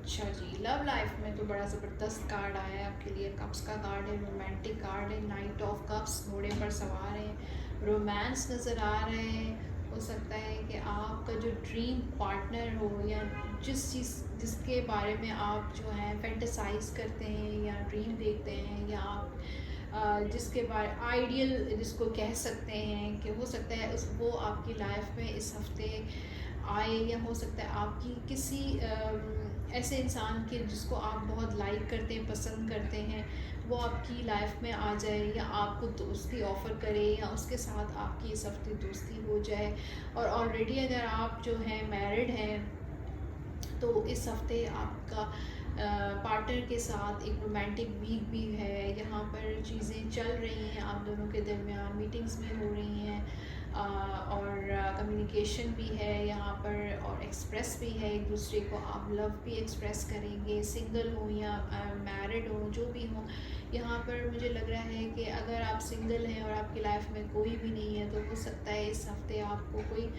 अच्छा जी, लव लाइफ में तो बड़ा ज़बरदस्त कार्ड आया है आपके लिए। कप्स का कार्ड है, रोमांटिक कार्ड है, नाइट ऑफ कप्स, घोड़े पर सवार हैं, रोमांस नज़र आ रहे हैं। हो सकता है कि आपका जो ड्रीम पार्टनर हो, या जिसके बारे में आप जो है फैंटेसाइज करते हैं या ड्रीम देखते हैं, या आप जिसके बारे आइडियल जिसको कह सकते हैं, कि हो सकता है वो आपकी लाइफ में इस हफ्ते आए, या हो सकता है आपकी किसी ऐसे इंसान के जिसको आप बहुत लाइक करते हैं, पसंद करते हैं, वो आपकी लाइफ में आ जाए, या आपको दोस्ती ऑफ़र करे, या उसके साथ आपकी इस हफ्ते दोस्ती हो जाए। और ऑलरेडी अगर आप जो हैं मैरिड हैं तो इस हफ्ते आपका पार्टनर के साथ एक रोमांटिक वीक भी है। यहाँ पर चीज़ें चल रही हैं आप दोनों के दरमियान, मीटिंग्स भी हो रही हैं, और कम्युनिकेशन भी है यहाँ पर, और एक्सप्रेस भी है एक दूसरे को, आप लव भी एक्सप्रेस करेंगे, सिंगल हो या मैरिड हो, जो भी हो। यहाँ पर मुझे लग रहा है कि अगर आप सिंगल हैं और आपकी लाइफ में कोई भी नहीं है, तो हो सकता है इस हफ्ते आपको कोई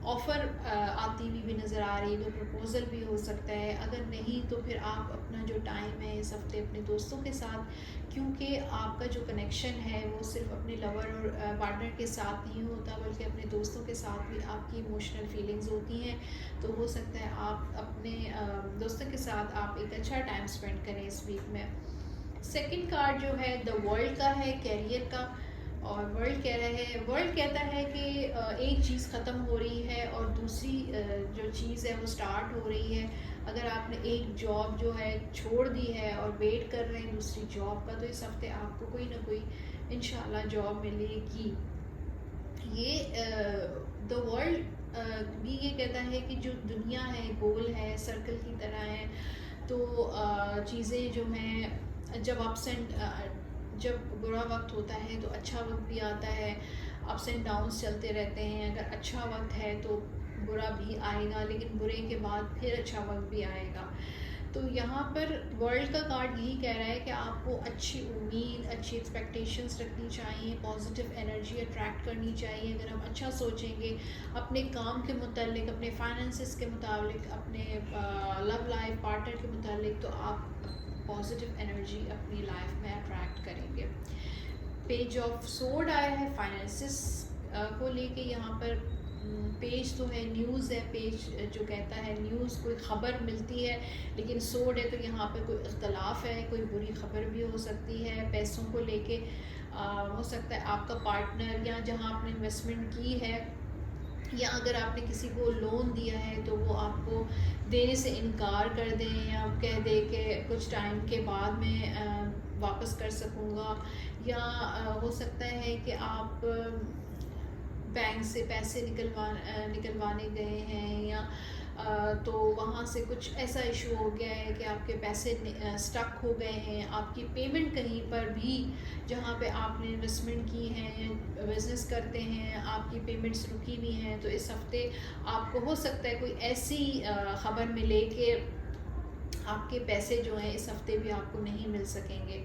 ऑफ़र आती हुई भी नज़र आ रही है, तो प्रपोज़ल भी हो सकता है। अगर नहीं तो फिर आप अपना जो टाइम है इस हफ्ते अपने दोस्तों के साथ, क्योंकि आपका जो कनेक्शन है वो सिर्फ अपने लवर और पार्टनर के साथ नहीं होता, बल्कि अपने दोस्तों के साथ भी आपकी इमोशनल फीलिंग्स होती हैं। तो हो सकता है आप अपने दोस्तों के साथ आप एक अच्छा टाइम स्पेंड करें इस वीक में। सेकंड कार्ड जो है द वर्ल्ड का है, कैरियर का, और वर्ल्ड कहता है कि एक चीज़ ख़त्म हो रही है और दूसरी जो चीज़ है वो स्टार्ट हो रही है। अगर आपने एक जॉब जो है छोड़ दी है और वेट कर रहे हैं दूसरी जॉब का, तो इस हफ्ते आपको कोई ना कोई इंशाल्लाह जॉब मिलेगी। ये द वर्ल्ड भी ये कहता है कि जो दुनिया है गोल है, सर्कल की तरह है। तो चीज़ें जो हैं जब जब बुरा वक्त होता है तो अच्छा वक्त भी आता है, अप्स एंड डाउन्स चलते रहते हैं। अगर अच्छा वक्त है तो बुरा भी आएगा, लेकिन बुरे के बाद फिर अच्छा वक्त भी आएगा। तो यहाँ पर वर्ल्ड का कार्ड यही कह रहा है कि आपको अच्छी उम्मीद, अच्छी एक्सपेक्टेशंस रखनी चाहिए, पॉजिटिव एनर्जी अट्रैक्ट करनी चाहिए। अगर हम अच्छा सोचेंगे अपने काम के मुतालिक, अपने फाइनेंसेस के मुताबिक, अपने लव लाइफ पार्टनर के मुतालिक, तो आप पॉजिटिव एनर्जी अपनी लाइफ में अट्रैक्ट करेंगे। पेज ऑफ सोर्ड आया है फाइनेंसिस को लेके यहाँ पर पेज तो है, न्यूज़ है, पेज जो कहता है न्यूज़, कोई ख़बर मिलती है, लेकिन सोड है तो यहाँ पर कोई इख्तलाफ है, कोई बुरी ख़बर भी हो सकती है पैसों को लेके। हो सकता है आपका पार्टनर या जहाँ आपने इन्वेस्टमेंट की है या अगर आपने किसी को लोन दिया है तो वो आपको देने से इनकार कर दें या कह दे कि कुछ टाइम के बाद में वापस कर सकूँगा, या हो सकता है कि आप बैंक से पैसे निकलवाने गए हैं या तो वहाँ से कुछ ऐसा इशू हो गया है कि आपके पैसे स्टक हो गए हैं, आपकी पेमेंट कहीं पर भी जहाँ पे आपने इन्वेस्टमेंट की है, बिज़नेस करते हैं, आपकी पेमेंट्स रुकी हुई हैं, तो इस हफ़्ते आपको हो सकता है कोई ऐसी ख़बर मिले कि आपके पैसे जो हैं इस हफ़्ते भी आपको नहीं मिल सकेंगे।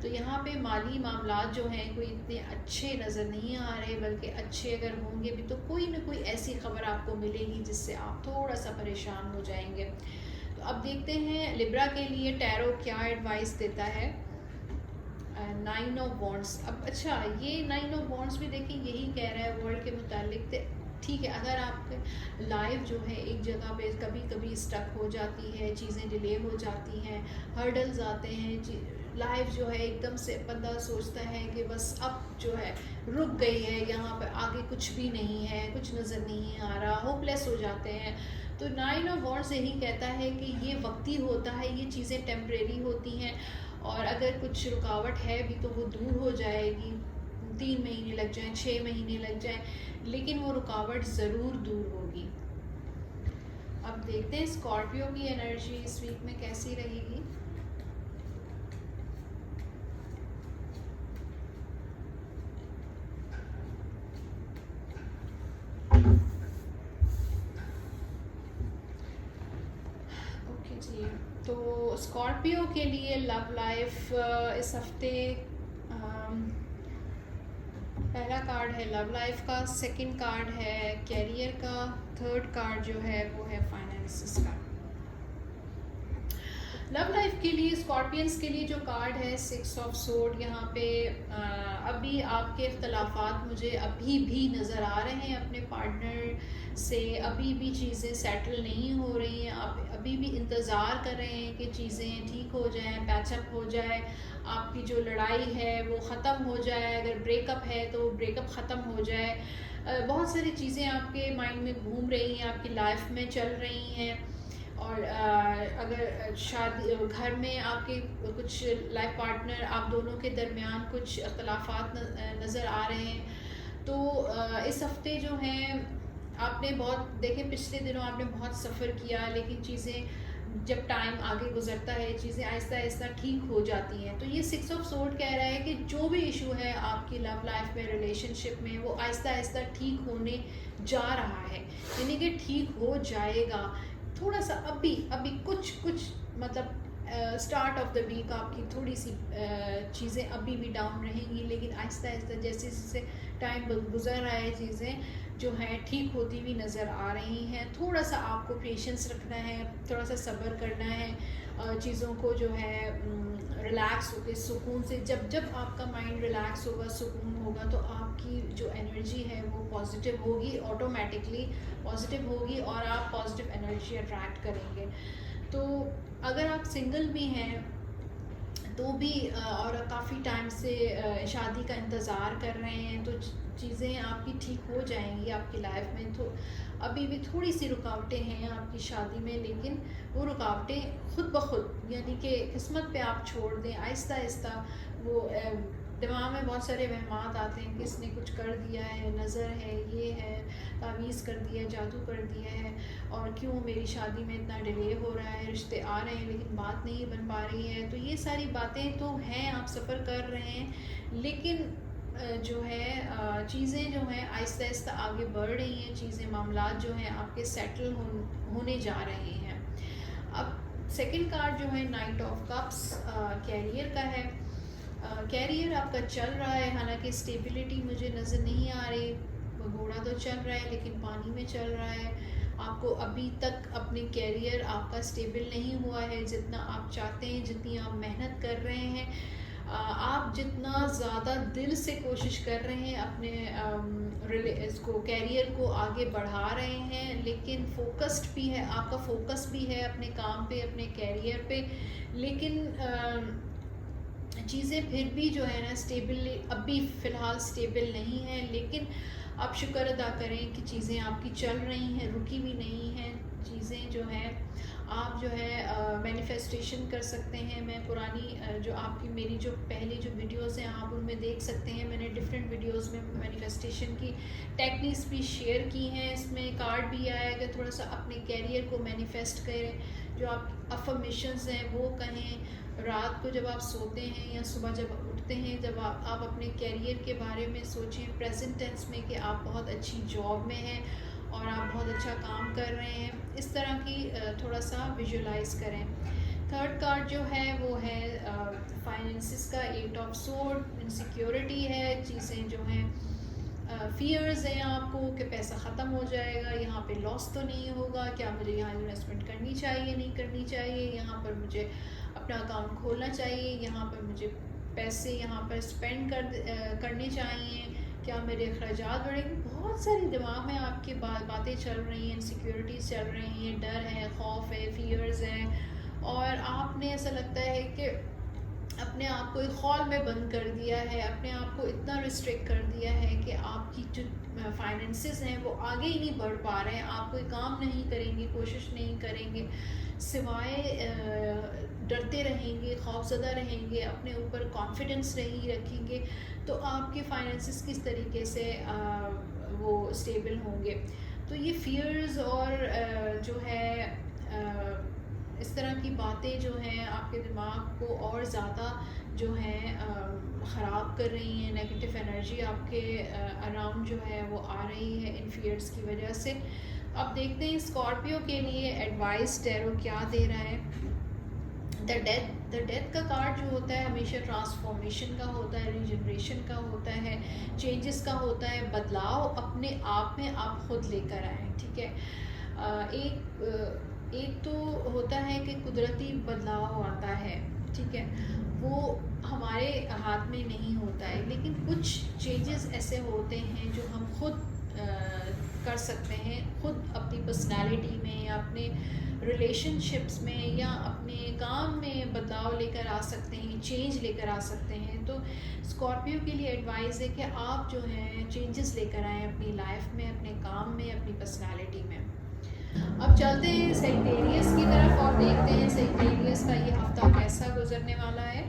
तो यहाँ पे माली मामलात जो हैं कोई इतने अच्छे नज़र नहीं आ रहे, बल्कि अच्छे अगर होंगे भी तो कोई ना कोई ऐसी ख़बर आपको मिलेगी जिससे आप थोड़ा सा परेशान हो जाएंगे। तो अब देखते हैं लिब्रा के लिए टैरो क्या एडवाइस देता है। 9 ऑफ वॉन्ड्स। अब अच्छा, ये 9 ऑफ वॉन्ड्स भी देखिए यही कह रहा है वर्ल्ड के मुतालिक। ठीक है, अगर आपके लाइफ जो है एक जगह पे कभी कभी स्टक हो जाती है, चीज़ें डिले हो जाती हैं, हर्डल्स आते हैं, लाइफ जो है एकदम से बंदा सोचता है कि बस अब जो है रुक गई है, यहाँ पर आगे कुछ भी नहीं है, कुछ नज़र नहीं आ रहा, होपलेस हो जाते हैं। तो 9 ऑफ वॉन्ड्स यही कहता है कि ये वक्ती होता है, ये चीज़ें टेम्परेरी होती हैं, और अगर कुछ रुकावट है भी तो वो दूर हो जाएगी। 3 महीने लग जाएं, 6 महीने लग जाएं, लेकिन वो रुकावट ज़रूर दूर होगी। अब देखते हैं स्कॉर्पियो की एनर्जी इस वीक में कैसी रहेगी। ओके जी, तो स्कॉर्पियो के लिए लव लाइफ इस हफ्ते पहला कार्ड है लव लाइफ का, सेकंड कार्ड है कैरियर का, थर्ड कार्ड जो है वो है फाइनेंसेस का। लव लाइफ के लिए स्कॉर्पियंस के लिए जो कार्ड है 6 ऑफ सोर्ड, यहाँ पे अभी आपके इख्तलाफात मुझे अभी भी नज़र आ रहे हैं अपने पार्टनर से, अभी भी चीज़ें सेटल नहीं हो रही हैं, आप अभी भी इंतज़ार कर रहे हैं कि चीज़ें ठीक हो जाएं, पैचअप हो जाए, आपकी जो लड़ाई है वो ख़त्म हो जाए, अगर ब्रेकअप है तो ब्रेकअप ख़त्म हो जाए। बहुत सारी चीज़ें आपके माइंड में घूम रही हैं, आपकी लाइफ में चल रही हैं, और अगर शादी घर में आपके कुछ लाइफ पार्टनर आप दोनों के दरमियान कुछ अख्तलाफात नज़र आ रहे हैं, तो इस हफ्ते जो हैं आपने बहुत देखें, पिछले दिनों आपने बहुत सफ़र किया, लेकिन चीज़ें जब टाइम आगे गुजरता है चीज़ें आहिस्ता आहिस्ता ठीक हो जाती हैं। तो ये 6 ऑफ सोर्ड कह रहा है कि जो भी इशू है आपकी लव लाइफ में, रिलेशनशिप में, वो आहिस्ता आहिस्ता ठीक होने जा रहा है, यानी कि ठीक हो जाएगा। थोड़ा सा अभी कुछ मतलब स्टार्ट ऑफ द वीक आपकी थोड़ी सी चीज़ें अभी भी डाउन रहेंगी, लेकिन आहिस्ता आहिस्ता जैसे जैसे टाइम गुजर रहा है चीज़ें जो हैं ठीक होती हुई नज़र आ रही हैं। थोड़ा सा आपको पेशेंस रखना है, थोड़ा सा सब्र करना है, चीज़ों को जो है रिलैक्स होकर सुकून से, जब आपका माइंड रिलैक्स होगा, सुकून होगा, तो आपकी जो एनर्जी है वो पॉजिटिव होगी, ऑटोमेटिकली पॉजिटिव होगी, और आप पॉजिटिव एनर्जी अट्रैक्ट करेंगे। तो अगर आप सिंगल भी हैं तो भी और काफ़ी टाइम से शादी का इंतज़ार कर रहे हैं, तो चीज़ें आपकी ठीक हो जाएंगी आपकी लाइफ में। तो अभी भी थोड़ी सी रुकावटें हैं आपकी शादी में, लेकिन वो रुकावटें खुद ब खुद, यानी कि किस्मत पे आप छोड़ दें, आहिस्ता आहिस्ता वो दिमाग में बहुत सारे वहमात आते हैं कि इसने कुछ कर दिया है, नज़र है, ये है, तावीज़ कर दिया, जादू कर दिया है, और क्यों मेरी शादी में इतना डिले हो रहा है, रिश्ते आ रहे हैं लेकिन बात नहीं बन पा रही है। तो ये सारी बातें तो हैं, आप सफ़र कर रहे हैं, लेकिन जो है चीज़ें जो हैं आहिस्ता आहिस्ता आगे बढ़ रही हैं, चीज़ें मामलात जो हैं आपके सेटल होने जा रहे हैं। अब सेकंड कार्ड जो है नाइट ऑफ कप्स कैरियर का है। कैरियर आपका चल रहा है, हालांकि स्टेबिलिटी मुझे नज़र नहीं आ रही, घोड़ा तो चल रहा है लेकिन पानी में चल रहा है। आपको अभी तक अपने कैरियर आपका स्टेबल नहीं हुआ है जितना आप चाहते हैं, जितनी आप मेहनत कर रहे हैं। आप जितना ज़्यादा दिल से कोशिश कर रहे हैं अपने इसको कैरियर को आगे बढ़ा रहे हैं, लेकिन फोकस्ड भी है, आपका फोकस भी है अपने काम पे, अपने कैरियर पे, लेकिन चीज़ें फिर भी जो है ना स्टेबल अभी फ़िलहाल स्टेबल नहीं है। लेकिन आप शुक्र अदा करें कि चीज़ें आपकी चल रही हैं, रुकी भी नहीं हैं चीज़ें जो हैं। आप जो है मैनिफेस्टेशन कर सकते हैं। मैं पुरानी जो आपकी मेरी जो पहली जो वीडियोस हैं आप उनमें देख सकते हैं, मैंने डिफरेंट वीडियोस में मैनिफेस्टेशन की टेक्निक्स भी शेयर की हैं। इसमें कार्ड भी आया है कि थोड़ा सा अपने कैरियर को मैनिफेस्ट करें, जो आप अफर्मेशंस हैं वो कहें। रात को जब आप सोते हैं या सुबह जब उठते हैं, जब आप अपने कैरियर के बारे में सोचें प्रेजेंट टेंस में कि आप बहुत अच्छी जॉब में हैं और आप बहुत अच्छा काम कर रहे हैं, इस तरह की थोड़ा सा विजुलाइज करें। थर्ड कार्ड जो है वो है फाइनेंसिस का 8 ऑफ सोर्ड, इनसिक्योरिटी है, चीज़ें जो हैं फियर्स हैं आपको कि पैसा ख़त्म हो जाएगा, यहाँ पे लॉस तो नहीं होगा, क्या मुझे यहाँ इन्वेस्टमेंट करनी चाहिए नहीं करनी चाहिए, यहाँ पर मुझे अपना अकाउंट खोलना चाहिए, यहाँ पर मुझे पैसे यहाँ पर स्पेंड करने चाहिए, क्या मेरे अखराजात बढ़ेंगे। बहुत सारी दिमाग में आपकी बातें चल रही हैं, इनसिक्योरिटीज़ चल रही हैं, डर है, खौफ है, फियर्स हैं, और आपने ऐसा लगता है कि अपने आप को एक हॉल में बंद कर दिया है, अपने आप को इतना रिस्ट्रिक्ट कर दिया है कि आपकी जो फाइनेंसेस हैं वो आगे ही नहीं बढ़ पा रहे हैं, आप कोई काम नहीं करेंगे, कोशिश नहीं करेंगे, सिवाय डरते रहेंगे, खौफज़दा रहेंगे, अपने ऊपर कॉन्फिडेंस नहीं रखेंगे, तो आपके फाइनेंसेस किस तरीके से वो स्टेबल होंगे। तो ये फियर्स और जो है इस तरह की बातें जो हैं आपके दिमाग को और ज़्यादा जो हैं ख़राब कर रही हैं, नेगेटिव एनर्जी आपके अराउंड जो है वो आ रही है इन फियर्स की वजह से। अब देखते हैं स्कॉर्पियो के लिए एडवाइस टैरो क्या दे रहा है। द डेथ का कार्ड जो होता है हमेशा ट्रांसफॉर्मेशन का होता है, रिजनरेशन का होता है, चेंजेस का होता है, बदलाव अपने आप में आप खुद लेकर आएँ, ठीक है। एक तो होता है कि कुदरती बदलाव आता है, ठीक है, वो हमारे हाथ में नहीं होता है, लेकिन कुछ चेंजेस ऐसे होते हैं जो हम खुद कर सकते हैं, खुद अपनी पर्सनालिटी में या अपने रिलेशनशिप्स में या अपने काम में बदलाव लेकर आ सकते हैं, चेंज लेकर आ सकते हैं। तो स्कॉर्पियो के लिए एडवाइस है कि आप जो हैं चेंजेस लेकर आएँ अपनी लाइफ में, अपने काम में, अपनी पर्सनालिटी में। अब चलते हैं सेजिटेरियस की तरफ और देखते हैं सेजिटेरियस का ये हफ्ता कैसा गुजरने वाला है।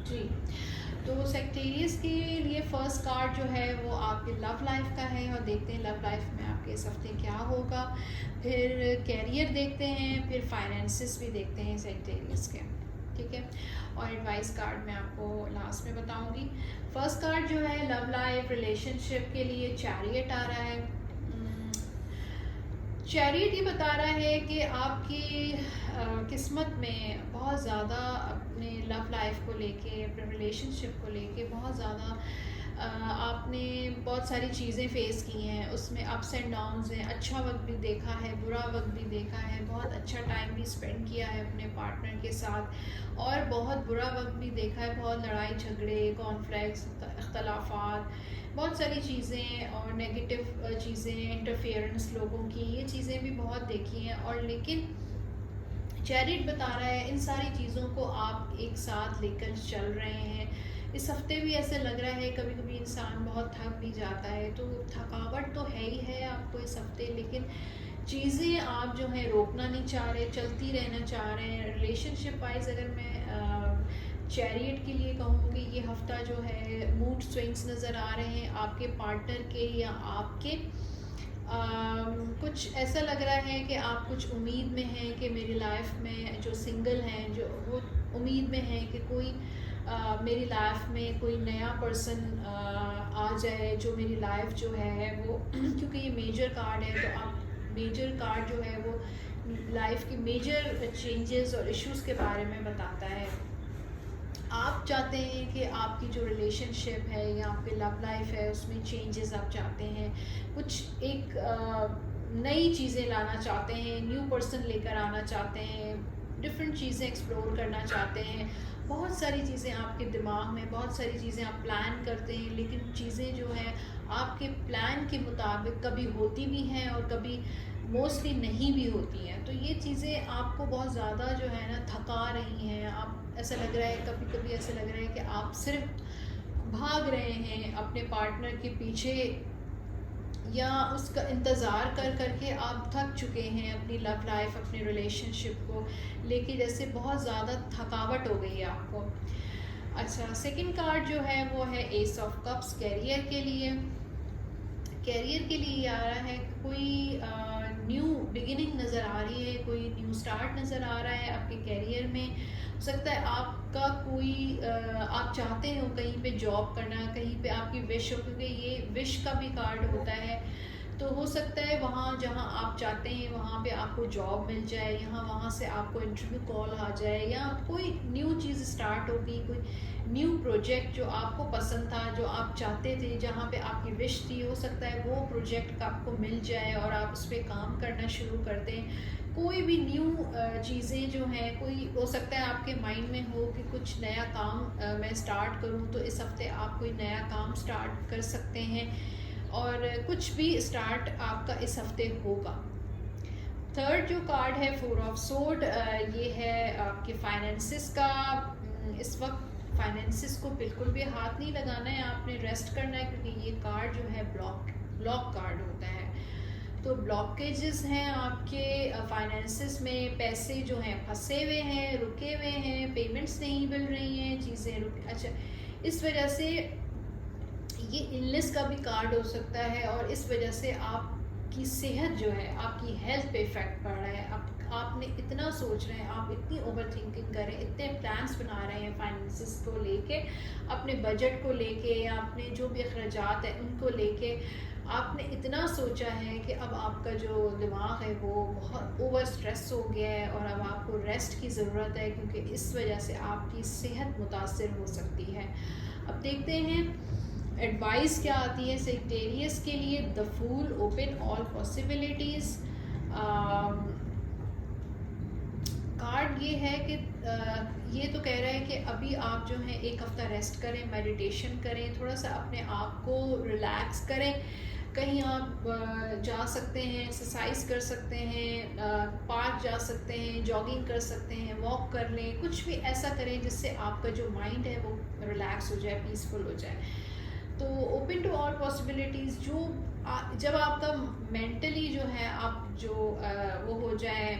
जी, तो सेजिटेरियस के लिए फर्स्ट कार्ड जो है वो आपके लव लाइफ का है, और देखते हैं लव लाइफ में आपके इस हफ्ते क्या होगा। फिर कैरियर देखते हैं, फिर फाइनेंसेस भी देखते हैं सेजिटेरियस के, ठीक है, और एडवाइस कार्ड मैं आपको लास्ट में बताऊंगी। फर्स्ट कार्ड जो है लव लाइफ रिलेशनशिप के लिए चैरियट आ रहा है। चैरियट ये बता रहा है कि आपकी किस्मत में बहुत ज़्यादा अपने लव लाइफ को लेके, अपने रिलेशनशिप को लेके बहुत ज़्यादा आपने बहुत सारी चीज़ें फ़ेस की हैं, उसमें अप्स एंड डाउन्स हैं, अच्छा वक्त भी देखा है, बुरा वक्त भी देखा है, बहुत अच्छा टाइम भी स्पेंड किया है अपने पार्टनर के साथ, और बहुत बुरा वक्त भी देखा है, बहुत लड़ाई झगड़े, कॉन्फ्लिक्ट्स, इख्तलाफात, बहुत सारी चीज़ें और नेगेटिव चीज़ें, इंटरफेरेंस लोगों की, ये चीज़ें भी बहुत देखी हैं। और लेकिन चैरिट बता रहा है इन सारी चीज़ों को आप एक साथ लेकर चल रहे हैं। इस हफ्ते भी ऐसे लग रहा है, कभी कभी इंसान बहुत थक भी जाता है, तो थकावट तो है ही है आपको इस हफ्ते, लेकिन चीज़ें आप जो है रोकना नहीं चाह रहे, चलती रहना चाह रहे हैं। रिलेशनशिप वाइज अगर मैं चैरियट के लिए कहूँगी, ये हफ्ता जो है मूड स्विंग्स नज़र आ रहे हैं आपके पार्टनर के या आपके। कुछ ऐसा लग रहा है कि आप कुछ उम्मीद में हैं कि मेरी लाइफ में जो सिंगल हैं, जो वो उम्मीद में हैं कि कोई मेरी लाइफ में कोई नया पर्सन आ जाए, जो मेरी लाइफ जो है वो क्योंकि ये मेजर कार्ड है, तो आप मेजर कार्ड जो है वो लाइफ के मेजर चेंजेस और इश्यूज़ के बारे में बताता है। आप चाहते हैं कि आपकी जो रिलेशनशिप है या आपकी लव लाइफ है उसमें चेंजेस आप चाहते हैं, कुछ एक नई चीज़ें लाना चाहते हैं, न्यू पर्सन लेकर आना चाहते हैं, डिफरेंट चीज़ें एक्सप्लोर करना चाहते हैं, बहुत सारी चीज़ें आपके दिमाग में, बहुत सारी चीज़ें आप प्लान करते हैं, लेकिन चीज़ें जो हैं आपके प्लान के मुताबिक कभी होती भी हैं और कभी मोस्टली नहीं भी होती हैं। तो ये चीज़ें आपको बहुत ज़्यादा जो है ना थका रही हैं। आप ऐसा लग रहा है, कभी कभी ऐसा लग रहा है कि आप सिर्फ भाग रहे हैं अपने पार्टनर के पीछे, या उसका इंतज़ार कर कर के आप थक चुके हैं अपनी लव लाइफ, अपने रिलेशनशिप को लेके, जैसे बहुत ज़्यादा थकावट हो गई है आपको। अच्छा, सेकंड कार्ड जो है वो है एस ऑफ कप्स, कैरियर के लिए। कैरियर के लिए आ रहा है कोई न्यू बिगिनिंग नज़र आ रही है, कोई न्यू स्टार्ट नज़र आ रहा है आपके कैरियर में। हो सकता है आपका कोई आप चाहते हो कहीं पे जॉब करना, कहीं पे आपकी विश हो, क्योंकि ये विश का भी कार्ड होता है। तो हो सकता है वहाँ जहाँ आप चाहते हैं वहाँ पे आपको जॉब मिल जाए, यहाँ वहाँ से आपको इंटरव्यू कॉल आ जाए, या कोई न्यू चीज़ स्टार्ट होगी, कोई न्यू प्रोजेक्ट जो आपको पसंद था, जो आप चाहते थे, जहाँ पे आपकी विश थी, हो सकता है वो प्रोजेक्ट आपको मिल जाए और आप उस पर काम करना शुरू कर दें। कोई भी न्यू चीज़ें जो हैं, कोई हो सकता है आपके माइंड में हो कि कुछ नया काम मैं स्टार्ट करूँ, तो इस हफ्ते आप कोई नया काम स्टार्ट कर सकते हैं और कुछ भी स्टार्ट आपका इस हफ्ते होगा। थर्ड जो कार्ड है फोर ऑफ सोर्ड, ये है आपके फाइनेंसिस का। इस वक्त फाइनेंसिस को बिल्कुल भी हाथ नहीं लगाना है, आपने रेस्ट करना है, क्योंकि ये कार्ड जो है ब्लॉक कार्ड होता है। तो ब्लॉकेजेस हैं आपके फाइनेंसिस में, पैसे जो हैं फंसे हुए हैं, रुके हुए हैं, पेमेंट्स नहीं मिल रही हैं, चीज़ें रुक। अच्छा, इस वजह से ये इलनेस का भी कार्ड हो सकता है और इस वजह से आपकी सेहत जो है, आपकी हेल्थ पे इफ़ेक्ट पड़ रहा है। आपने इतना सोच रहे हैं, आप इतनी ओवर थिंकिंग कर रहे हैं, इतने प्लान्स बना रहे हैं फाइनेंसिस को लेके, अपने बजट को लेके, या अपने जो भी अखराजात हैं उनको लेके आपने इतना सोचा है कि अब आपका जो दिमाग है वो बहुत ओवर स्ट्रेस हो गया है और अब आपको रेस्ट की ज़रूरत है, क्योंकि इस वजह से आपकी सेहत मुतासर हो सकती है। अब देखते हैं एडवाइस क्या आती है सेक्टेरियस के लिए। The fool, open all possibilities. Card ये है कि ये तो कह रहा है कि अभी आप जो है एक हफ़्ता रेस्ट करें, मेडिटेशन करें, थोड़ा सा अपने आप को रिलैक्स करें। कहीं आप जा सकते हैं, एक्सरसाइज कर सकते हैं, पार्क जा सकते हैं, जॉगिंग कर सकते हैं, वॉक कर लें, कुछ भी ऐसा करें जिससे आपका जो माइंड है वो रिलैक्स हो जाए, पीसफुल हो जाए। तो ओपन टू ऑल पॉसिबिलिटीज़, जो जब आपका मेंटली जो है आप जो वो हो जाए,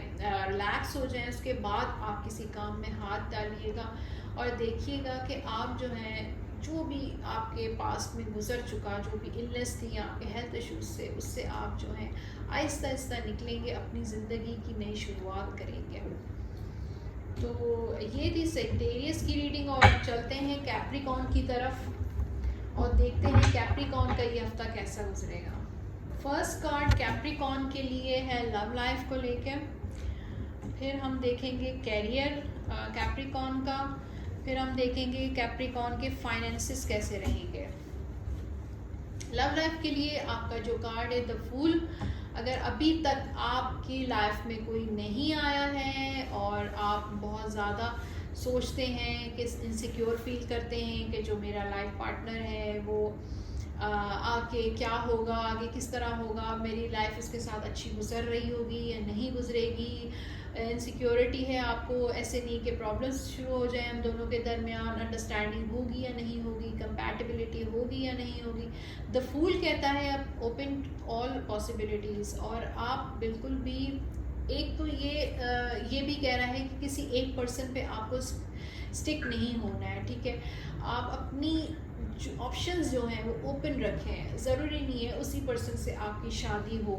रिलैक्स हो जाए, उसके बाद आप किसी काम में हाथ डालिएगा और देखिएगा कि आप जो हैं, जो भी आपके पास में गुजर चुका, जो भी इलनेस थी या आपके हेल्थ इश्यूज से, उससे आप जो हैं आहिस्ता आहिस्ता निकलेंगे, अपनी ज़िंदगी की नई शुरुआत करेंगे। तो ये थी सेक्टेरियस की रीडिंग, और चलते हैं कैप्रिकॉर्न की तरफ और देखते हैं कैप्रिकॉर्न का ये हफ्ता कैसा गुजरेगा। फर्स्ट कार्ड कैप्रिकॉर्न के लिए है लव लाइफ को लेके, फिर हम देखेंगे कैरियर कैप्रिकॉर्न का, फिर हम देखेंगे कैप्रिकॉर्न के फाइनेंसेस कैसे रहेंगे। लव लाइफ के लिए आपका जो कार्ड है द फूल, अगर अभी तक आपकी लाइफ में कोई नहीं आया है और आप बहुत ज़्यादा सोचते हैं कि इनसिक्योर फील करते हैं कि जो मेरा लाइफ पार्टनर है वो आगे क्या होगा, आगे किस तरह होगा, मेरी लाइफ इसके साथ अच्छी गुजर रही होगी या नहीं गुजरेगी, इनसिक्योरिटी है आपको, ऐसे नहीं कि प्रॉब्लम्स शुरू हो जाए हम दोनों के दरमियान, अंडरस्टैंडिंग होगी या नहीं होगी, कंपैटिबिलिटी होगी या नहीं होगी। द फूल कहता है आप ओपन ऑल पॉसिबिलिटीज़, और आप बिल्कुल भी, एक तो ये भी कह रहा है कि किसी एक पर्सन पे आपको स्टिक नहीं होना है, ठीक है। आप अपनी जो ऑप्शंस जो हैं वो ओपन रखें, ज़रूरी नहीं है उसी पर्सन से आपकी शादी हो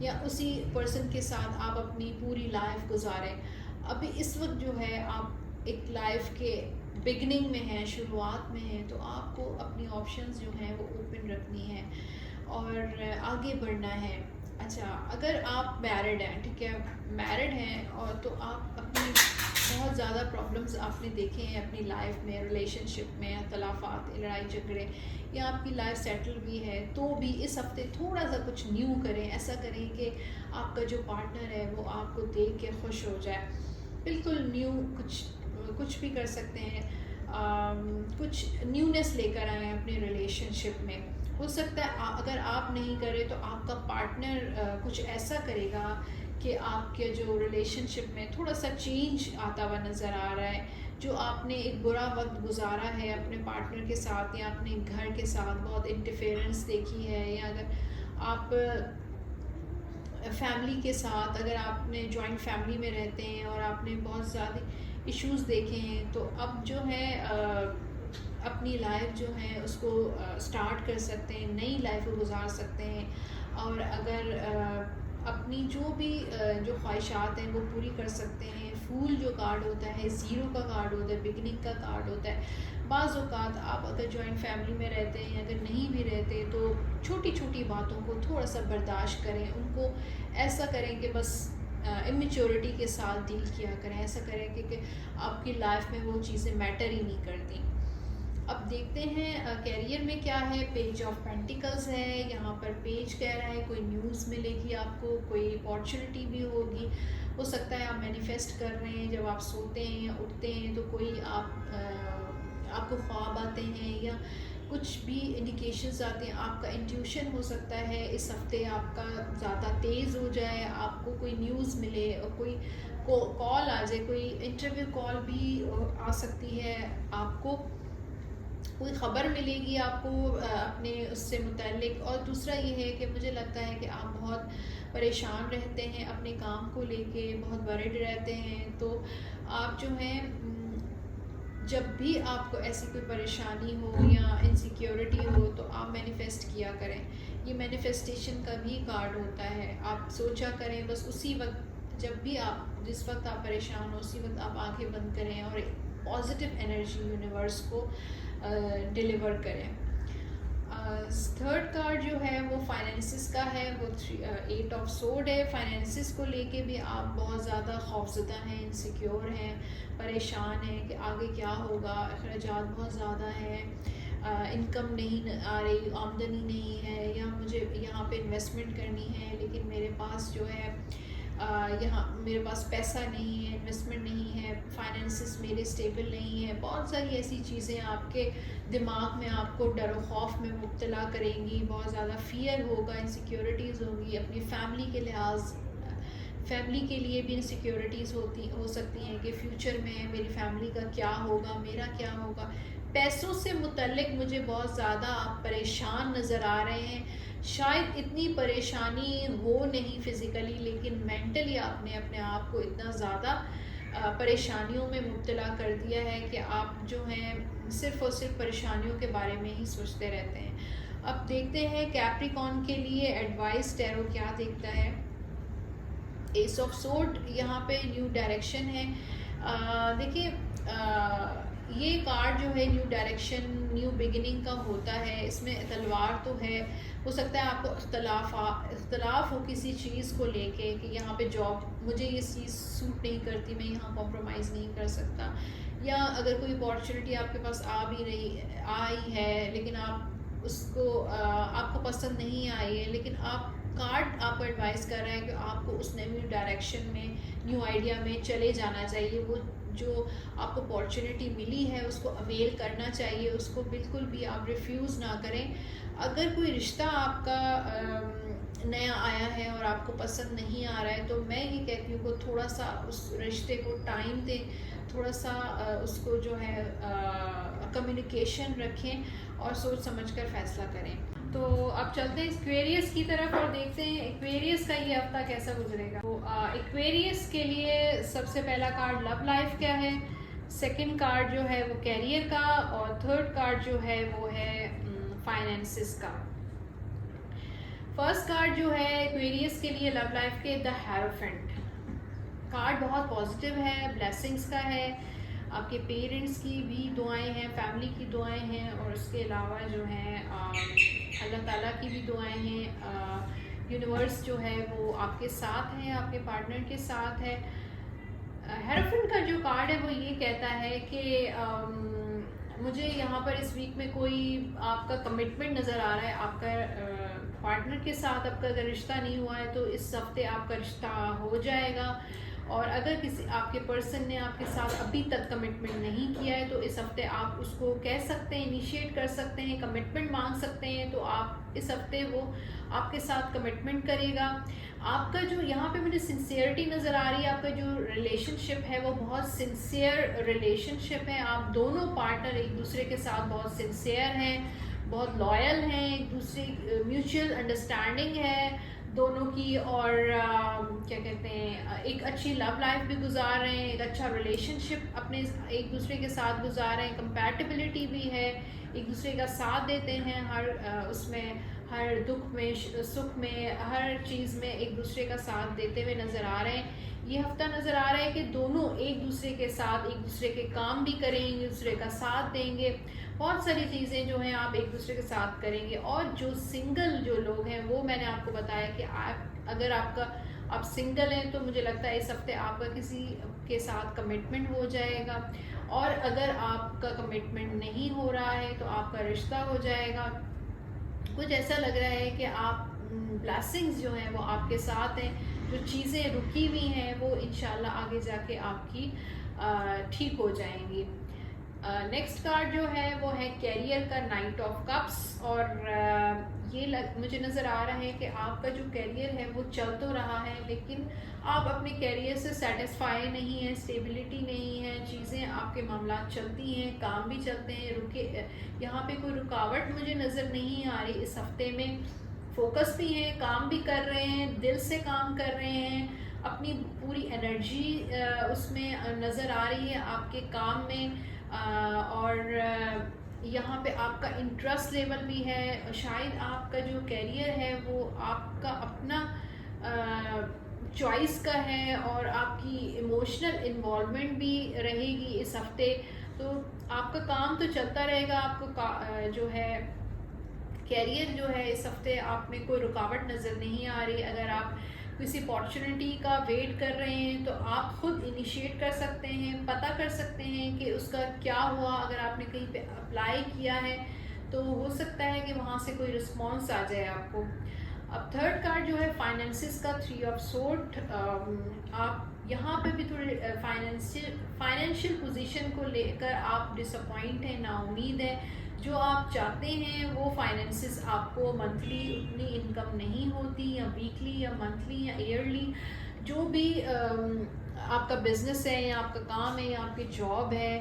या उसी पर्सन के साथ आप अपनी पूरी लाइफ गुजारें। अभी इस वक्त जो है आप एक लाइफ के बिगनिंग में हैं, शुरुआत में हैं, तो आपको अपनी ऑप्शंस जो हैं वो ओपन रखनी है और आगे बढ़ना है। अच्छा, अगर आप मैरिड हैं, ठीक है, मैरिड हैं, और तो आप अपनी बहुत ज़्यादा प्रॉब्लम्स आपने देखे हैं अपनी लाइफ में, रिलेशनशिप में, तलाफ़ात, लड़ाई झगड़े, या आपकी लाइफ सेटल भी है तो भी इस हफ्ते थोड़ा सा कुछ न्यू करें। ऐसा करें कि आपका जो पार्टनर है वो आपको देख के खुश हो जाए। बिल्कुल न्यू कुछ भी कर सकते हैं। कुछ न्यूनेस लेकर आएँ अपने रिलेशनशिप में। हो सकता है अगर आप नहीं करें तो आपका पार्टनर कुछ ऐसा करेगा कि आपके जो रिलेशनशिप में थोड़ा सा चेंज आता हुआ नज़र आ रहा है। जो आपने एक बुरा वक्त गुजारा है अपने पार्टनर के साथ या अपने घर के साथ, बहुत इंटरफेरेंस देखी है, या अगर आप फैमिली के साथ, अगर आपने जॉइंट फैमिली में रहते हैं और आपने बहुत ज़्यादा इश्यूज़ देखे हैं, तो अब जो है अपनी लाइफ जो है उसको स्टार्ट कर सकते हैं, नई लाइफ को गुजार सकते हैं। और अगर अपनी जो भी जो ख्वाहिशात हैं वो पूरी कर सकते हैं। फूल जो कार्ड होता है, ज़ीरो का कार्ड होता है, बिगनिंग का कार्ड होता है। बाज़ औक़ात आप अगर जॉइंट फैमिली में रहते हैं, अगर नहीं भी रहते, तो छोटी छोटी बातों को थोड़ा सा बर्दाश्त करें। उनको ऐसा करें कि बस इमेच्योरिटी के साथ डील किया करें। ऐसा करें कि आपकी लाइफ में वो चीज़ें मैटर ही नहीं करती। अब देखते हैं कैरियर में क्या है। पेज ऑफ पेंटिकल्स है यहाँ पर। पेज कह रहा है कोई न्यूज़ मिलेगी आपको, कोई अपॉर्चुनिटी भी होगी। हो सकता है आप मैनिफेस्ट कर रहे हैं, जब आप सोते हैं या उठते हैं तो कोई आपको ख्वाब आते हैं या कुछ भी इंडिकेशंस आते हैं। आपका इंट्यूशन हो सकता है इस हफ्ते आपका ज़्यादा तेज़ हो जाए, आपको कोई न्यूज़ मिले और कोई कॉल आ जाए, कोई इंटरव्यू कॉल भी आ सकती है, आपको कोई ख़बर मिलेगी आपको अपने उससे मुतल्लिक। और दूसरा ये है कि मुझे लगता है कि आप बहुत परेशान रहते हैं अपने काम को लेके, बहुत वरीड रहते हैं। तो आप जो हैं जब भी आपको ऐसी कोई परेशानी हो या इनसिक्योरिटी हो तो आप मैनिफेस्ट किया करें। ये मैनिफेस्टेशन का भी कार्ड होता है। आप सोचा करें बस उसी वक्त, जब भी आप जिस वक्त आप परेशान हो उसी वक्त आप आंखें बंद करें और पॉजिटिव एनर्जी यूनिवर्स को डिलीवर करें। थर्ड कार्ड जो है वो फाइनेंसिस का है। वो 8 ऑफ सोर्ड है। फाइनेंसिस को लेके भी आप बहुत ज़्यादा खौफज़दा हैं, इनसिक्योर हैं, परेशान हैं कि आगे क्या होगा। अखराजात बहुत ज़्यादा हैं, इनकम नहीं आ रही, आमदनी नहीं है, या मुझे यहाँ पे इन्वेस्टमेंट करनी है लेकिन मेरे पास जो है यहाँ मेरे पास पैसा नहीं है, इन्वेस्टमेंट नहीं है, फाइनेंसिस मेरे स्टेबल नहीं है। बहुत सारी ऐसी चीज़ें आपके दिमाग में आपको डर और खौफ में मुब्तला करेंगी। बहुत ज़्यादा फ़ियर होगा, इनसिक्योरिटीज़ होंगी। अपनी फैमिली के लिहाज, फैमिली के लिए भी इनसिक्योरिटीज़ हो सकती हैं कि फ़्यूचर में मेरी फैमिली का क्या होगा, मेरा क्या होगा। पैसों से मुतल्लिक मुझे बहुत ज़्यादा आप परेशान नज़र आ रहे हैं। शायद इतनी परेशानी हो नहीं फ़िज़िकली, लेकिन मेंटली आपने अपने आप को इतना ज़्यादा परेशानियों में मुब्तला कर दिया है कि आप जो हैं सिर्फ़ और सिर्फ परेशानियों के बारे में ही सोचते रहते हैं। अब देखते हैं कैप्रिकॉर्न के लिए एडवाइस टैरो क्या देखता है। एस ऑफ सोर्ड यहाँ पे न्यू डायरेक्शन है। देखिए ये कार्ड जो है न्यू डायरेक्शन, न्यू बिगिनिंग का होता है। इसमें तलवार तो है। हो सकता है आपको इख्तलाफ हो किसी चीज़ को लेके कि यहाँ पे जॉब, मुझे ये चीज़ सूट नहीं करती, मैं यहाँ कॉम्प्रोमाइज़ नहीं कर सकता। या अगर कोई अपॉर्चुनिटी आपके पास आई है लेकिन आप उसको आपको पसंद नहीं आई है, लेकिन कार्ड आपको एडवाइस कर रहा है कि आपको उस न्यू डायरेक्शन में, न्यू आइडिया में चले जाना चाहिए। वो जो आपको अपॉर्चुनिटी मिली है उसको अवेल करना चाहिए, उसको बिल्कुल भी आप रिफ्यूज़ ना करें। अगर कोई रिश्ता आपका नया आया है और आपको पसंद नहीं आ रहा है तो मैं ये कहती हूँ कि थोड़ा सा उस रिश्ते को टाइम दें, थोड़ा सा उसको जो है कम्युनिकेशन रखें और सोच समझकर फ़ैसला करें। तो अब चलते हैं एक्वेरियस की तरफ और देखते हैं एक्वेरियस का ये हफ्ता कैसा गुजरेगा। तो एक्वेरियस के लिए सबसे पहला कार्ड लव लाइफ का है, सेकंड कार्ड जो है वो कैरियर का, और थर्ड कार्ड जो है वो है फाइनेंसिस का। फर्स्ट कार्ड जो है एक्वेरियस के लिए लव लाइफ के, द हेरोफेंट कार्ड बहुत पॉजिटिव है, ब्लेसिंग्स का है। आपके पेरेंट्स की भी दुआएं हैं, फैमिली की दुआएं हैं, और उसके अलावा जो है अल्लाह ताला की भी दुआएं हैं। यूनिवर्स जो है वो आपके साथ है, आपके पार्टनर के साथ है। हेरोफेंट का जो कार्ड है वो ये कहता है कि मुझे यहाँ पर इस वीक में कोई आपका कमिटमेंट नज़र आ रहा है। आपका पार्टनर के साथ आपका अगर रिश्ता नहीं हुआ है तो इस हफ्ते आपका रिश्ता हो जाएगा। और अगर किसी आपके पर्सन ने आपके साथ अभी तक कमिटमेंट नहीं किया है तो इस हफ्ते आप उसको कह सकते हैं, इनिशिएट कर सकते हैं, कमिटमेंट मांग सकते हैं। तो आप इस हफ्ते वो आपके साथ कमिटमेंट करेगा। आपका जो यहाँ पे मुझे सिंसियरिटी नज़र आ रही है, आपका जो रिलेशनशिप है वो बहुत सिंसियर रिलेशनशिप है। आप दोनों पार्टनर एक दूसरे के साथ बहुत सिंसियर हैं, बहुत लॉयल हैं, एक दूसरे म्यूचुअल अंडरस्टैंडिंग है दोनों की। और क्या कहते हैं, एक अच्छी लव लाइफ भी गुजार रहे हैं, एक अच्छा रिलेशनशिप अपने एक दूसरे के साथ गुजार रहे हैं, कंपैटिबिलिटी भी है, एक दूसरे का साथ देते हैं हर उसमें, हर दुख में, सुख में, हर चीज़ में एक दूसरे का साथ देते हुए नज़र आ रहे हैं। ये हफ्ता नज़र आ रहा है कि दोनों एक दूसरे के साथ एक दूसरे के काम भी करेंगे, एक दूसरे का साथ देंगे, बहुत सारी चीज़ें जो हैं आप एक दूसरे के साथ करेंगे। और जो सिंगल जो लोग हैं वो मैंने आपको बताया कि अगर आप सिंगल हैं तो मुझे लगता है इस हफ्ते आपका किसी के साथ कमिटमेंट हो जाएगा। और अगर आपका कमिटमेंट नहीं हो रहा है तो आपका रिश्ता हो जाएगा। कुछ ऐसा लग रहा है कि आप ब्लेसिंग्स जो हैं वो आपके साथ हैं, जो चीज़ें रुकी हुई हैं वो इंशाल्लाह आगे जाके आपकी ठीक हो जाएंगी। नेक्स्ट कार्ड जो है वो है कैरियर का नाइट ऑफ कप्स। और मुझे नज़र आ रहा है कि आपका जो कैरियर है वो चल तो रहा है लेकिन आप अपने कैरियर से सेटिस्फाई नहीं है, स्टेबिलिटी नहीं है, चीज़ें आपके मामला चलती हैं, काम भी चलते हैं, रुके यहाँ पे कोई रुकावट मुझे नज़र नहीं आ रही। इस हफ्ते में फोकस भी है, काम भी कर रहे हैं, दिल से काम कर रहे हैं, अपनी पूरी एनर्जी उसमें नज़र आ रही है आपके काम में। और यहाँ पे आपका इंटरेस्ट लेवल भी है। शायद आपका जो कैरियर है वो आपका अपना चॉइस का है और आपकी इमोशनल इन्वॉल्वमेंट भी रहेगी इस हफ्ते। तो आपका काम तो चलता रहेगा, आपको जो है कैरियर जो है इस हफ्ते आप में कोई रुकावट नज़र नहीं आ रही। अगर आप किसी अपॉर्चुनिटी का वेट कर रहे हैं तो आप खुद इनिशिएट कर सकते हैं, पता कर सकते हैं कि उसका क्या हुआ। अगर आपने कहीं पे अप्लाई किया है तो हो सकता है कि वहाँ से कोई रिस्पॉन्स आ जाए आपको। अब थर्ड कार्ड जो है फाइनेंसिस का 3 ऑफ सोर्ड। आप यहाँ पे भी थोड़े फाइनेंशियल पोजीशन को लेकर आप डिसअपॉइंट हैं, नाउम्मीद है। जो आप चाहते हैं वो फाइनेंसिस आपको मंथली उतनी इनकम नहीं होती, या वीकली या मंथली या ईयरली, जो भी आपका बिजनेस है या आपका काम है या आपकी जॉब है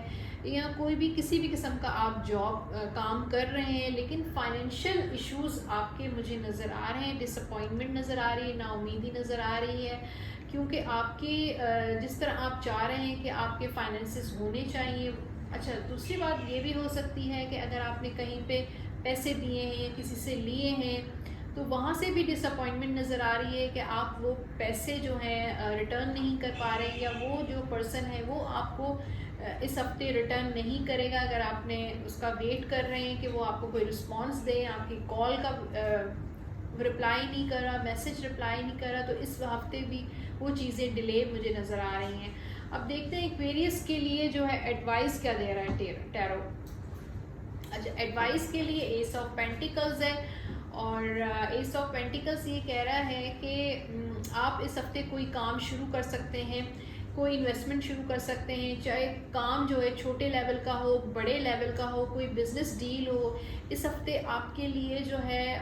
या कोई भी किसी भी किस्म का आप जॉब काम कर रहे हैं, लेकिन फाइनेंशियल इश्यूज आपके मुझे नज़र आ रहे हैं, डिसअपॉइंटमेंट नज़र आ रही है, नाउमीदी नज़र आ रही है। क्योंकि आपके जिस तरह आप चाह रहे हैं कि आपके फाइनेंसिस होने चाहिए। अच्छा, दूसरी बात ये भी हो सकती है कि अगर आपने कहीं पे पैसे दिए हैं, किसी से लिए हैं, तो वहाँ से भी डिसअपॉइंटमेंट नज़र आ रही है कि आप वो पैसे जो हैं रिटर्न नहीं कर पा रहे हैं, या वो जो पर्सन है वो आपको इस हफ्ते रिटर्न नहीं करेगा। अगर आपने उसका वेट कर रहे हैं कि वो आपको कोई रिस्पॉन्स दे, आपकी कॉल का रिप्लाई नहीं कर रहा, मैसेज रिप्लाई नहीं कर रहा, तो इस हफ्ते भी वो चीज़ें डिले मुझे नज़र आ रही हैं। अब देखते हैं एक्वेरियस के लिए जो है एडवाइस क्या दे रहा है टैरो। अच्छा, एडवाइस के लिए एस ऑफ पेंटिकल्स है, और एस ऑफ पेंटिकल्स ये कह रहा है कि आप इस हफ्ते कोई काम शुरू कर सकते हैं, कोई इन्वेस्टमेंट शुरू कर सकते हैं, चाहे काम जो है छोटे लेवल का हो, बड़े लेवल का हो, कोई बिजनेस डील हो। इस हफ्ते आपके लिए जो है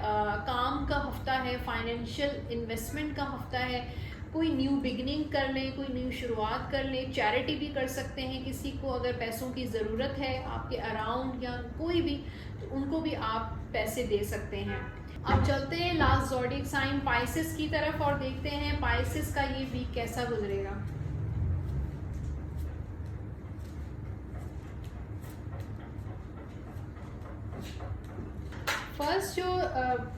काम का हफ्ता है, फाइनेंशियल इन्वेस्टमेंट का हफ्ता है। कोई न्यू बिगनिंग कर लें, कोई न्यू शुरुआत कर लें, चैरिटी भी कर सकते हैं। किसी को अगर पैसों की ज़रूरत है आपके अराउंड या कोई भी, तो उनको भी आप पैसे दे सकते हैं। अब चलते हैं लास्ट ज़ोडिएक साइन पाइसेस की तरफ और देखते हैं पाइसेस का ये वीक कैसा गुजरेगा। फर्स्ट जो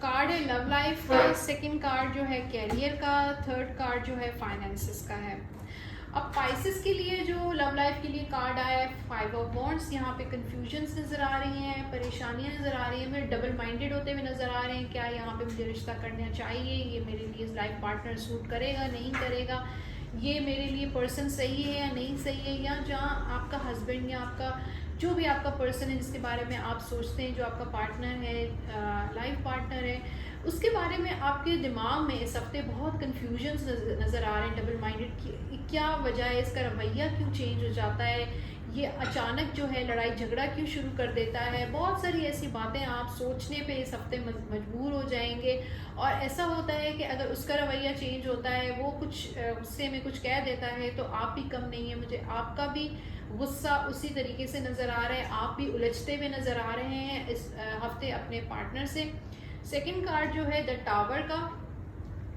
कार्ड है लव लाइफ का, सेकंड कार्ड जो है कैरियर का, थर्ड कार्ड जो है फाइनेंसेस का है। अब पाइसेस के लिए जो लव लाइफ के लिए कार्ड आया है 5 ऑफ वॉन्ड्स। यहाँ पे कंफ्यूजन्स नज़र आ रही हैं, परेशानियाँ नज़र आ रही हैं, मेरे डबल माइंडेड होते हुए नज़र आ रहे हैं। क्या यहाँ पे मुझे रिश्ता करना चाहिए, ये मेरे लिए लाइफ पार्टनर सूट करेगा नहीं करेगा, ये मेरे लिए पर्सन सही है या नहीं सही है, या जहाँ आपका हस्बैंड या आपका जो भी आपका पर्सन है जिसके बारे में आप सोचते हैं, जो आपका पार्टनर है, लाइफ पार्टनर है, उसके बारे में आपके दिमाग में इस हफ्ते बहुत कन्फ्यूजन्स नज़र आ रहे हैं, डबल माइंडेड की क्या वजह है, इसका रवैया क्यों चेंज हो जाता है, ये अचानक जो है लड़ाई झगड़ा क्यों शुरू कर देता है। बहुत सारी ऐसी बातें आप सोचने पे इस हफ्ते मजबूर हो जाएंगे। और ऐसा होता है कि अगर उसका रवैया चेंज होता है, वो कुछ गुस्से में कुछ कह देता है, तो आप भी कम नहीं है, मुझे आपका भी गुस्सा उसी तरीके से नज़र आ रहा है, आप भी उलझते हुए नज़र आ रहे हैं इस हफ्ते अपने पार्टनर से। सेकंड कार्ड जो है द टावर का,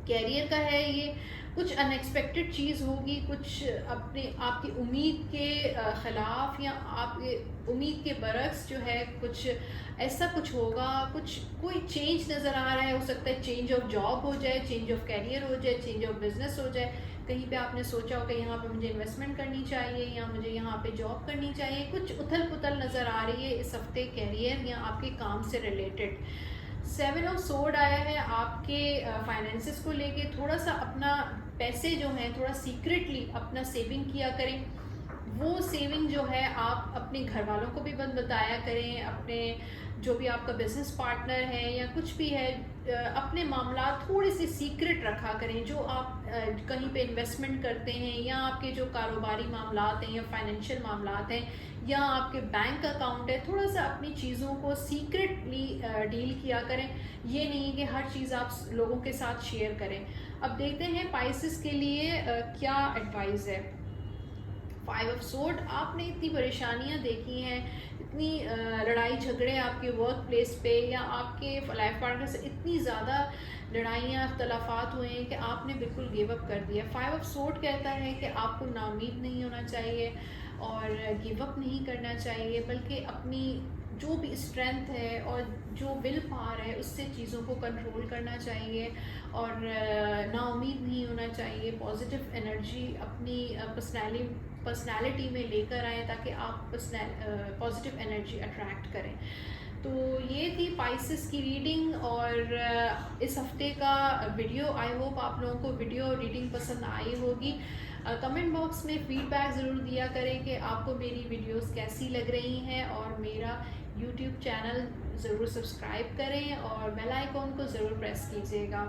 कैरियर का है। ये कुछ अनएक्सपेक्टेड चीज़ होगी, कुछ अपने आपकी उम्मीद के ख़िलाफ़ या आपके उम्मीद के बरक्स जो है कुछ ऐसा कुछ होगा, कुछ कोई चेंज नज़र आ रहा है। हो सकता है चेंज ऑफ जॉब हो जाए, चेंज ऑफ कैरियर हो जाए, चेंज ऑफ बिज़नेस हो जाए। कहीं पे आपने सोचा हो कि यहाँ पे मुझे इन्वेस्टमेंट करनी चाहिए या मुझे यहाँ पे जॉब करनी चाहिए, कुछ उथल पुथल नज़र आ रही है इस हफ्ते कैरियर या आपके काम से रिलेटेड। 7 ऑफ सोर्ड आया है, आपके फाइनेंसेस को लेके थोड़ा सा अपना पैसे जो हैं थोड़ा सीक्रेटली अपना सेविंग किया करें। वो सेविंग जो है आप अपने घर वालों को भी मत बताया करें, अपने जो भी आपका बिजनेस पार्टनर है या कुछ भी है, अपने मामला थोड़े से सीक्रेट रखा करें। जो आप कहीं पे इन्वेस्टमेंट करते हैं या आपके जो कारोबारी मामलात हैं या फाइनेंशियल मामलात हैं या आपके बैंक अकाउंट है, थोड़ा सा अपनी चीज़ों को सीक्रेटली डील किया करें। ये नहीं कि हर चीज़ आप लोगों के साथ शेयर करें। अब देखते हैं पाइसेस के लिए क्या एडवाइस है। 5 ऑफ सोर्ड, आपने इतनी परेशानियां देखी हैं, इतनी लड़ाई झगड़े आपके वर्क प्लेस पे या आपके लाइफ पार्टनर से इतनी ज़्यादा लड़ाइयाँ अख्तलाफात हुए हैं कि आपने बिल्कुल गिव अप कर दिया। 5 ऑफ सोर्ड कहता है कि आपको नाउमीद नहीं होना चाहिए और गिव अप नहीं करना चाहिए, बल्कि अपनी जो भी स्ट्रेंथ है और जो विल पावर है उससे चीज़ों को कंट्रोल करना चाहिए और नाउमीद नहीं होना चाहिए। पॉजिटिव एनर्जी अपनी पर्सनैलिटी में लेकर आएँ ताकि आप पॉजिटिव एनर्जी अट्रैक्ट करें। तो ये थी पाइसेस की रीडिंग और इस हफ्ते का वीडियो। आई होप आप लोगों को वीडियो रीडिंग पसंद आई होगी। कमेंट बॉक्स में फीडबैक ज़रूर दिया करें कि आपको मेरी वीडियोस कैसी लग रही हैं और मेरा यूट्यूब चैनल ज़रूर सब्सक्राइब करें और बेल आइकॉन को ज़रूर प्रेस कीजिएगा।